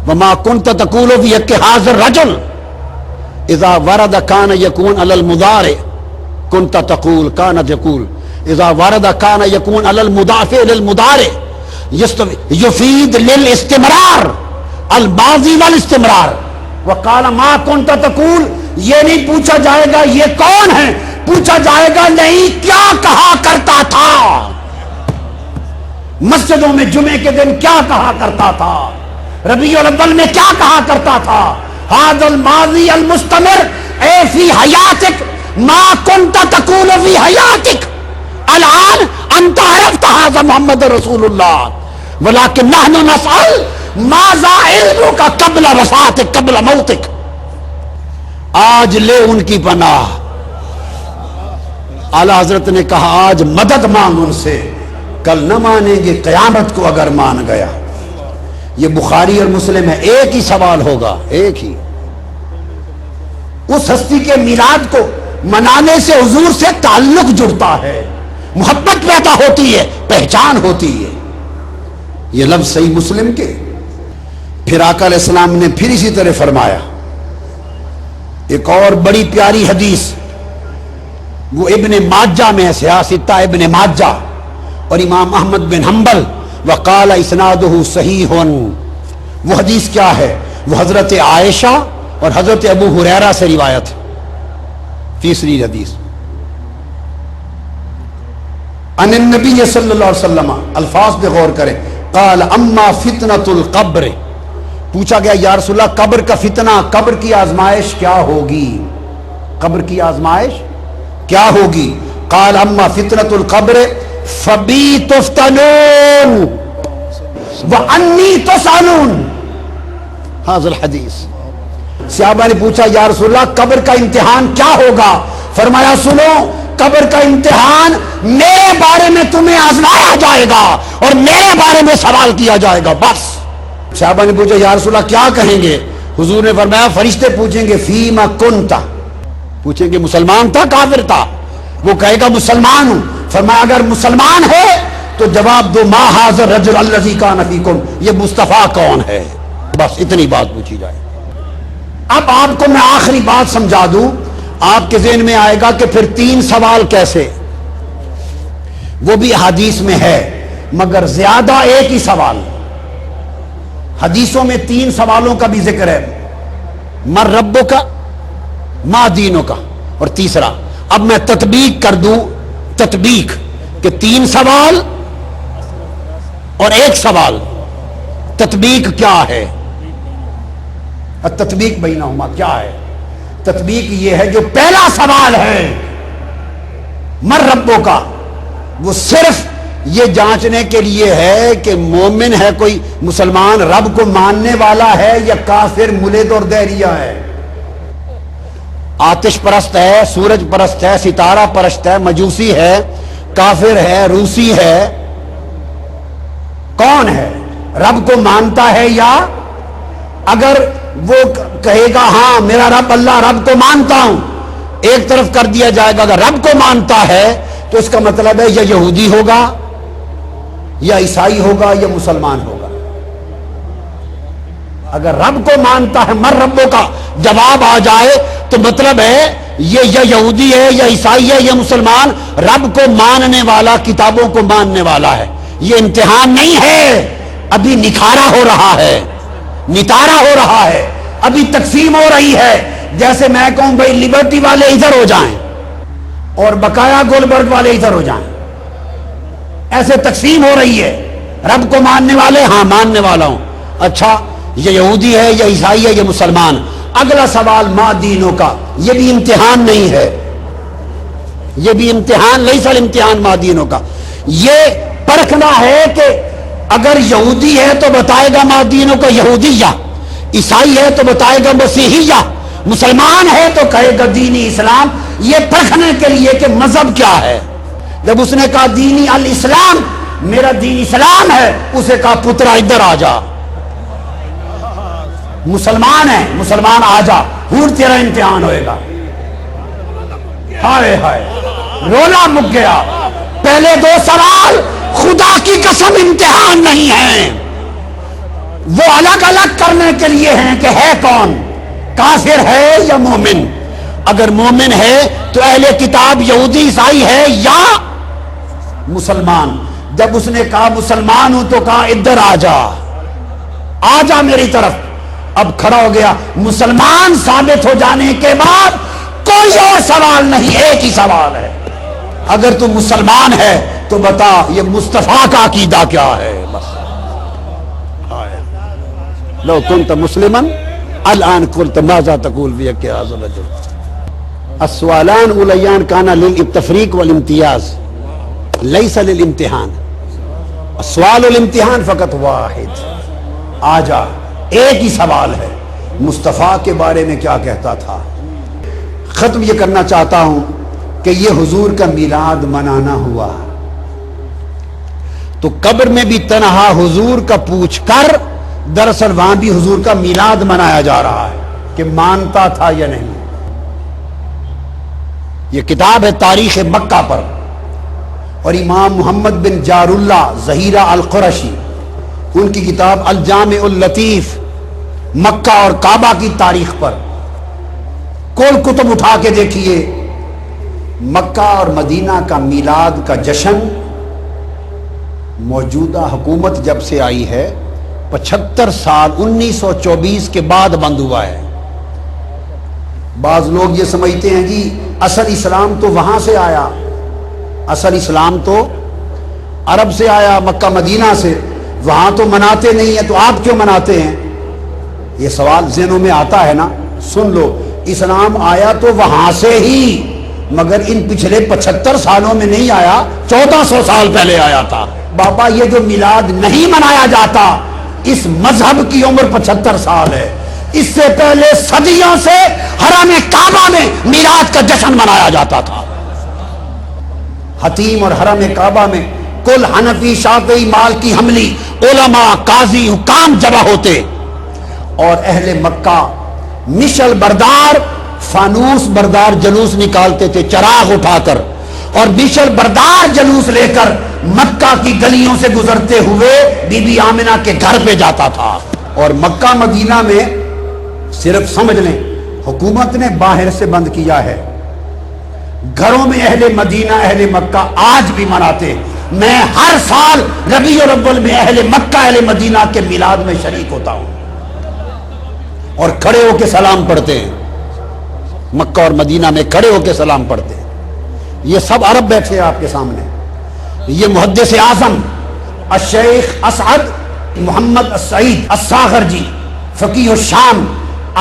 وَمَا كُنْتَ تَقُولُ فِي حَقِّ هَذَا الرَّجُلِ اذا ورد كان يكون على المضارع كنت تقول كانت يقول اذا ورد كان يكون على المضاف للمضارع يفيد للاستمرار الماضي والاستمرار۔ وقال ما كنت تقول، یہ نہیں پوچھا جائے گا یہ کون ہے، پوچھا جائے گا نہیں کیا کہا کرتا تھا، مسجدوں میں جمعے کے دن کیا کہا کرتا تھا، ربیع الاول میں کیا کہا کرتا تھا، هذا الماضي المستمر اے فی حیاتک ما كنت تقول فی حیاتک، الان انت عرفت هذا محمد رسول اللہ ولكن نحن نسأل ماذا علمك قبل وفاتك قبل موتك۔ آج لے ان کی پناہ، اعلی حضرت نے کہا آج مدد مانگ ان سے، کل نہ مانیں گے قیامت کو اگر مان گیا. یہ بخاری اور مسلم ہے. ایک ہی سوال ہوگا, ایک ہی. اس ہستی کے میلاد کو منانے سے حضور سے تعلق جڑتا ہے, محبت پیدا ہوتی ہے, پہچان ہوتی ہے. یہ لفظ صحیح مسلم کے. پھر آقا علیہ السلام نے پھر اسی طرح فرمایا. ایک اور بڑی پیاری حدیث, وہ ابن ماجہ میں ہے, سیاستہ ابن ماجہ اور امام احمد بن حنبل, وقال اسنادہ صحیح. وہ حدیث کیا ہے؟ وہ حضرت عائشہ اور حضرت ابو ہریرہ سے روایت. تیسری حدیث ان النبی صلی اللہ علیہ وسلم, الفاظ پہ غور کریں. قال اما فتنۃ القبر, پوچھا گیا یا رسول اللہ قبر کا فتنہ, قبر کی آزمائش کیا ہوگی؟ قبر کی آزمائش کیا ہوگی؟ قال اما فتنۃ القبر فبی تفتنون وانی تسألون. حاضر الحدیث. صحابہ نے پوچھا یا رسول اللہ قبر کا امتحان کیا ہوگا؟ فرمایا سنو, قبر کا امتحان میرے بارے میں تمہیں آزمایا جائے گا اور میرے بارے میں سوال کیا جائے گا, بس. صحابہ نے پوچھا یا رسول اللہ کیا کہیں گے؟ حضور نے فرمایا فرشتے پوچھیں گے فیما کنتا, پوچھیں گے مسلمان تھا کافر تھا؟ وہ کہے گا مسلمان ہوں. فرمایا اگر مسلمان ہے تو جواب دو ما ھذا الرجل الذی کان فیکم, یہ مصطفیٰ کون ہے؟ بس اتنی بات پوچھی جائے. اب آپ کو میں آخری بات سمجھا دوں, آپ کے ذہن میں آئے گا کہ پھر 3 سوال کیسے؟ وہ بھی حدیث میں ہے مگر زیادہ ایک ہی سوال. حدیثوں میں 3 سوالوں کا بھی ذکر ہے, من ربک ما دینک, اور تیسرا. اب میں تطبیق کر دوں, تطبیق کہ 3 سوال اور 1 سوال. تطبیق کیا ہے؟ التطبیق بینہما کیا ہے؟ تطبیق یہ ہے جو پہلا سوال ہے من ربو کا, وہ صرف یہ جانچنے کے لیے ہے کہ مومن ہے کوئی مسلمان, رب کو ماننے والا ہے یا کافر ملد اور دہریہ ہے, آتش پرست ہے, سورج پرست ہے, ستارہ پرست ہے, مجوسی ہے, کافر ہے, روسی ہے, کون ہے؟ رب کو مانتا ہے یا اگر وہ کہے گا ہاں میرا رب اللہ, رب کو مانتا ہوں, ایک طرف کر دیا جائے گا. اگر رب کو مانتا ہے تو اس کا مطلب ہے یا یہودی ہوگا یا عیسائی ہوگا یا مسلمان ہوگا. اگر رب کو مانتا ہے من ربوں کا جواب آ جائے تو مطلب ہے یہ یا یہودی ہے یا عیسائی ہے یا مسلمان, رب کو ماننے والا, کتابوں کو ماننے والا ہے. یہ امتحان نہیں ہے, ابھی نکھارا ہو رہا ہے, نتارا ہو رہا ہے, ابھی تقسیم ہو رہی ہے. جیسے میں کہوں بھائی لبرٹی والے ادھر ہو جائیں اور بقایا گولبرگ والے ادھر ہو جائیں, ایسے تقسیم ہو رہی ہے. رب کو ماننے والے ہاں ماننے والا ہوں, اچھا یہ یہودی ہے یا عیسائی ہے یا مسلمان. اگلا سوال ما دینوں کا, یہ بھی امتحان نہیں ہے, یہ بھی امتحان لیس الامتحان ما دینوں کا. یہ پرکھنا ہے کہ اگر یہودی ہے تو بتائے گا ما دینوں کا یہودیہ, عیسائی ہے تو بتائے گا مسیحیہ, مسلمان ہے تو کہے گا دینی اسلام. یہ پرکھنے کے لیے کہ مذہب کیا ہے. جب اس نے کہا دینی الاسلام, میرا دین اسلام ہے, اسے کہا پترا ادھر آ جا, مسلمان ہے, مسلمان آ جا, ہور تیرا امتحان ہوئے گا. ہائے ہائے رونا مک گیا. پہلے 2 سوال خدا کی قسم امتحان نہیں ہیں, وہ الگ الگ کرنے کے لیے ہیں کہ ہے کون, کافر ہے یا مومن. اگر مومن ہے تو اہل کتاب یہودی عیسائی ہے یا مسلمان. جب اس نے کہا مسلمان ہوں تو کہا ادھر آ جا, آ جا میری طرف. اب کھڑا ہو گیا. مسلمان ثابت ہو جانے کے بعد کوئی اور سوال نہیں, ایک ہی سوال ہے. اگر تو مسلمان ہے تو بتا یہ مصطفیٰ کا عقیدہ کیا ہے. بس لو کنت مسلما الان قلت ماذا تقول فی هذا الرجل. السؤالان اولیان کانا للتفریق والامتیاز لیس للامتحان. السؤال والامتحان فقط واحد. آ جا, ایک ہی سوال ہے, مصطفیٰ کے بارے میں کیا کہتا تھا. ختم یہ کرنا چاہتا ہوں کہ یہ حضور کا میلاد منانا ہوا. تو قبر میں بھی تنہا حضور کا پوچھ کر دراصل وہاں بھی حضور کا میلاد منایا جا رہا ہے کہ مانتا تھا یا نہیں. یہ کتاب ہے تاریخ مکہ پر، اور امام محمد بن جار اللہ ظہیرہ القرشی ان کی کتاب الجامع اللطیف مکہ اور کعبہ کی تاریخ پر کل کتب اٹھا کے دیکھیے. مکہ اور مدینہ کا میلاد کا جشن موجودہ حکومت جب سے آئی ہے 75 سال 1924 کے بعد بند ہوا ہے. بعض لوگ یہ سمجھتے ہیں کہ اصل اسلام تو وہاں سے آیا، اصل اسلام تو عرب سے آیا، مکہ مدینہ سے، وہاں تو مناتے نہیں ہیں تو آپ کیوں مناتے ہیں؟ یہ سوال ذہنوں میں آتا ہے نا. سن لو، اسلام آیا تو وہاں سے ہی، مگر ان پچھلے 75 سالوں میں نہیں آیا، 1400 سال پہلے آیا تھا. بابا یہ جو میلاد نہیں منایا جاتا، اس مذہب کی عمر 75 سال ہے. اس سے پہلے صدیوں سے حرم کعبہ میں میلاد کا جشن منایا جاتا تھا. حتیم اور حرم کعبہ میں کل حنفی شافعی مالکی حنبلی علماء قاضی حکام جمع ہوتے، اور اہل مکہ مشل بردار فانوس بردار جلوس نکالتے تھے چراغ اٹھا کر، اور مشل بردار جلوس لے کر مکہ کی گلیوں سے گزرتے ہوئے بی بی آمنہ کے گھر پہ جاتا تھا. اور مکہ مدینہ میں صرف سمجھ لیں حکومت نے باہر سے بند کیا ہے، گھروں میں اہل مدینہ اہل مکہ آج بھی مناتے. میں ہر سال ربیع الاول میں اہل مکہ اہل مدینہ کے میلاد میں شریک ہوتا ہوں اور کھڑے ہو کے سلام پڑھتے ہیں. مکہ اور مدینہ میں کھڑے ہو کے سلام پڑھتے ہیں. یہ سب عرب بیٹھے ہیں آپ کے سامنے. یہ محدث اعظم الشیخ اسعد محمد السعید الصاغر جی فقیہ الشام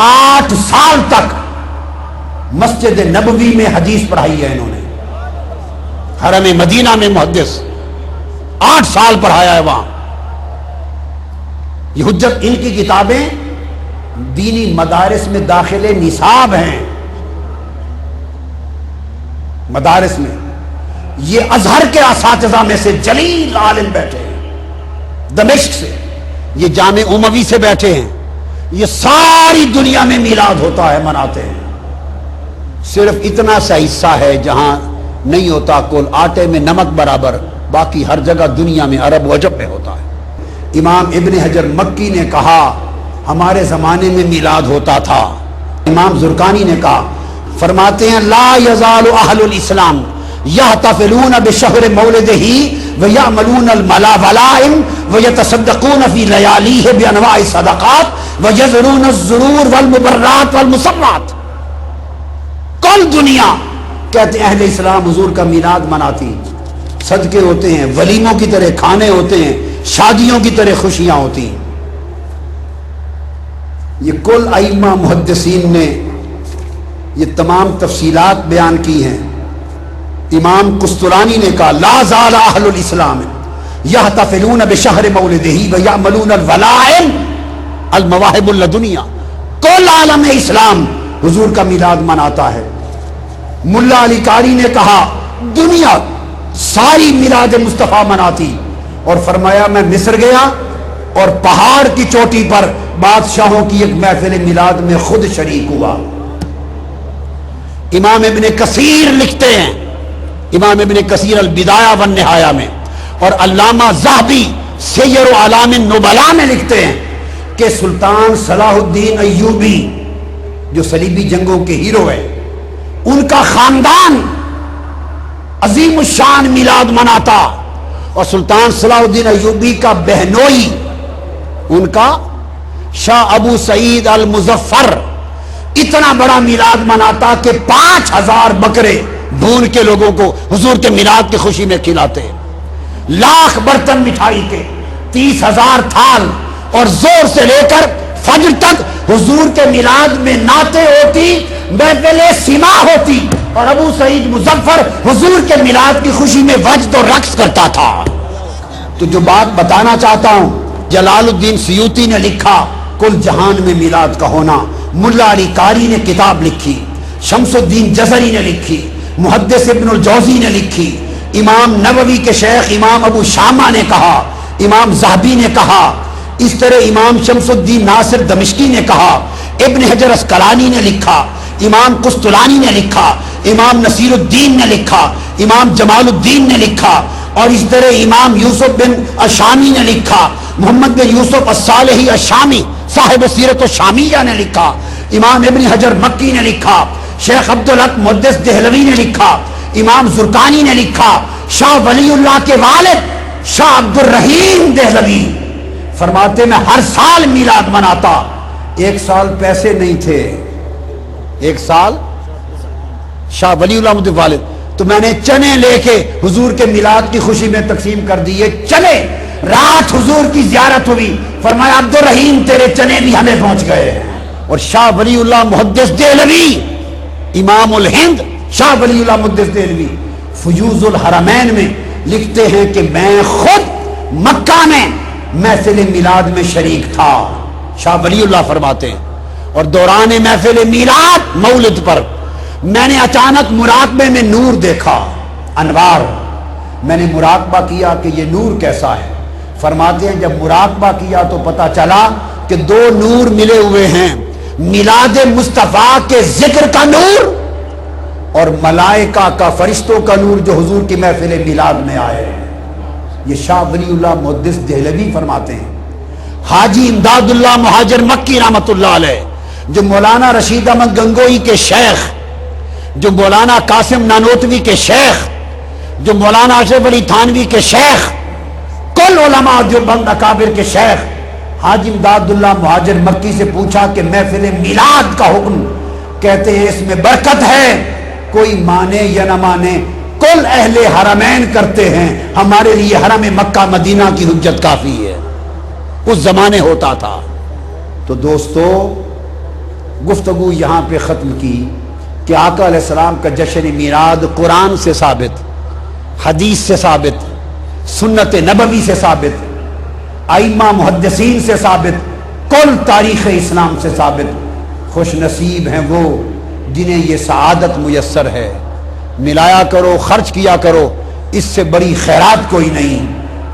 8 سال تک مسجد نبوی میں حدیث پڑھائی ہے انہوں نے. حرم مدینہ میں محدث 8 سال پڑھایا ہے وہاں. یہ حجت ان کی کتابیں دینی مدارس میں داخل نصاب ہیں. مدارس میں یہ ازہر کے اساتذہ میں سے جلیل عالم بیٹھے ہیں، دمشق سے، یہ جامع اموی سے بیٹھے ہیں. یہ ساری دنیا میں میلاد ہوتا ہے، مناتے ہیں. صرف اتنا سا حصہ ہے جہاں نہیں ہوتا، کل آٹے میں نمک برابر، باقی ہر جگہ دنیا میں عرب و عجم میں ہوتا ہے. امام ابن حجر مکی نے کہا ہمارے زمانے میں میلاد ہوتا تھا. امام زرقانی نے کہا، فرماتے ہیں لا یزال اہل الاسلام یحتفلون بشہر مولدہ ویعملون الولائم ویتصدقون فی لیالیہ بانواع الصدقات ویزرون الزرور والمبرات والمسرات. کل دنیا کہتے ہیں اہل اسلام حضور کا میلاد مناتی، صدقے ہوتے ہیں، ولیموں کی طرح کھانے ہوتے ہیں، شادیوں کی طرح خوشیاں ہوتی ہیں. یہ کل ائمہ محدثین نے یہ تمام تفصیلات بیان کی ہیں. امام قسطلانی نے کہا لا زال اہل الاسلام یحتفلون بشہر مولدہ ویعملون الولائم المواہب اللدنیا. کل عالم اسلام حضور کا میلاد مناتا ہے. ملا علی قاری نے کہا دنیا ساری میلاد مصطفیٰ مناتی، اور فرمایا میں مصر گیا اور پہاڑ کی چوٹی پر بادشاہوں کی ایک محفل میلاد میں خود شریک ہوا. امام ابن کثیر لکھتے ہیں، امام ابن کثیر البدایہ والنہایہ میں، اور علامہ ذہبی سیر اعلام النبلاء میں لکھتے ہیں کہ سلطان صلاح الدین ایوبی جو صلیبی جنگوں کے ہیرو ہیں، ان کا خاندان عظیم الشان میلاد مناتا، اور سلطان صلاح الدین ایوبی کا بہنوئی ان کا شاہ ابو سعید المظفر اتنا بڑا میلاد مناتا کہ 5000 بکرے بھون کے لوگوں کو حضور کے میلاد کی خوشی میں کھلاتے، لاکھ برتن مٹھائی کے، 30,000 تھال، اور زور سے لے کر فجر تک حضور کے میلاد میں نعتیں ہوتی، محفلیں سما ہوتی، اور ابو سعید مظفر حضور کے میلاد کی خوشی میں وجد و رقص کرتا تھا. تو جو بات بتانا چاہتا ہوں، جلال الدین سیوطی نے لکھا کل جہان میں میلاد کا ہونا، ملا علی قاری نے کتاب لکھی، شمس الدین جزری نے لکھی، محدث ابن الجوزی نے لکھی امام نووی کے شیخ امام ابو شامہ نے کہا، امام ذہبی نے کہا، اس طرح امام شمس الدین ناصر دمشقی نے کہا، ابن حجر اسقلانی نے لکھا، امام قسطلانی نے لکھا، امام نصیر الدین نے لکھا، امام جمال الدین نے لکھا، اور اس طرح امام یوسف بن الشامی نے لکھا، محمد بن یوسف الصالحی الشامی صاحب سیرت الشامیہ نے لکھا، امام ابن حجر مکی نے لکھا، شیخ عبدالحق محدث دہلوی نے لکھا، امام زرقانی نے لکھا، شاہ ولی اللہ کے والد شاہ عبد الرحیم دہلوی فرماتے میں ہر سال میلاد مناتا، ایک سال پیسے نہیں تھے، ایک سال شاہ ولی اللہ محدث والد، تو میں نے چنے لے کے حضور کے میلاد کی خوشی میں تقسیم کر دیے چنے، رات حضور کی زیارت ہوئی، فرمایا عبد الرحیم تیرے چنے بھی ہمیں پہنچ گئے، اور شاہ ولی اللہ محدث دہلوی امام الہند شاہ ولی اللہ محدث دہلوی فیوض الحرمین میں لکھتے ہیں کہ میں خود مکہ میں محفل میلاد میں شریک تھا، شاہ ولی اللہ فرماتے ہیں، اور دوران محفل میلاد مولد پر میں نے اچانک مراقبے میں نور دیکھا، انوار، میں نے مراقبہ کیا کہ یہ نور کیسا ہے، فرماتے ہیں جب مراقبہ کیا تو پتا چلا کہ دو نور ملے ہوئے ہیں، میلاد مصطفیٰ کے ذکر کا نور اور ملائکہ کا فرشتوں کا نور جو حضور کی محفل میلاد میں آئے ہیں۔ یہ شاہ ولی اللہ محدث دہلوی فرماتے ہیں۔ حاجی امداد اللہ مہاجر مکی رحمت اللہ علیہ، جو مولانا رشید احمد گنگوئی کے شیخ، جو مولانا قاسم نانوتوی کے شیخ، جو مولانا اشرف علی تھانوی کے شیخ، کل علماء دیوبند اکابر کے شیخ، حاجی امداد اللہ مہاجر مکی سے پوچھا کہ محفل میلاد کا حکم، کہتے ہیں اس میں برکت ہے، کوئی مانے یا نہ مانے کل اہل حرمین کرتے ہیں، ہمارے لیے حرم مکہ مدینہ کی حجت کافی ہے، اس زمانے ہوتا تھا۔ تو دوستو گفتگو یہاں پہ ختم کی کہ آقا علیہ السلام کا جشن میلاد قرآن سے ثابت، حدیث سے ثابت، سنت نبوی سے ثابت، ائمہ محدثین سے ثابت، کل تاریخ اسلام سے ثابت۔ خوش نصیب ہیں وہ جنہیں یہ سعادت میسر ہے، ملایا کرو، خرچ کیا کرو، اس سے بڑی خیرات کوئی نہیں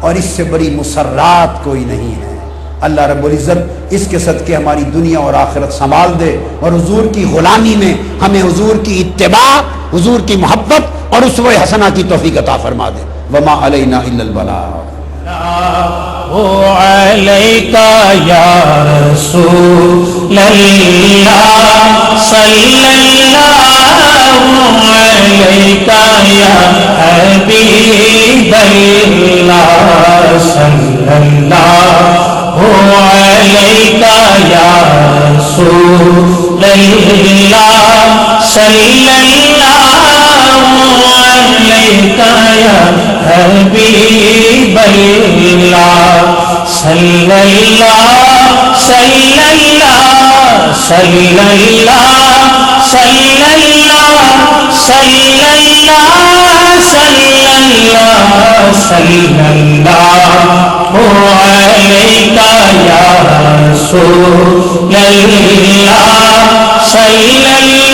اور اس سے بڑی مسرات کوئی نہیں ہے۔ اللہ رب العزت اس کے صدقے ہماری دنیا اور آخرت سنبھال دے، اور حضور کی غلامی میں ہمیں حضور کی اتباع، حضور کی محبت اور اسوہ حسنہ کی توفیق عطا فرما دے۔ وما علینا الا البلاغ۔ علیکہ یا رسول اللہ صلی اللہ علیکہ یا حبیب اللہ صلی اللہ علیکہ یا رسول اللہ صلی اللہ علیکہ یا حبیب اللہ صلی اللہ صلی اللہ صلی اللہ صلی اللہ صلی اللہ صلی اللہ صلی اللہ علیکہ یا رسول اللہ صلی اللہ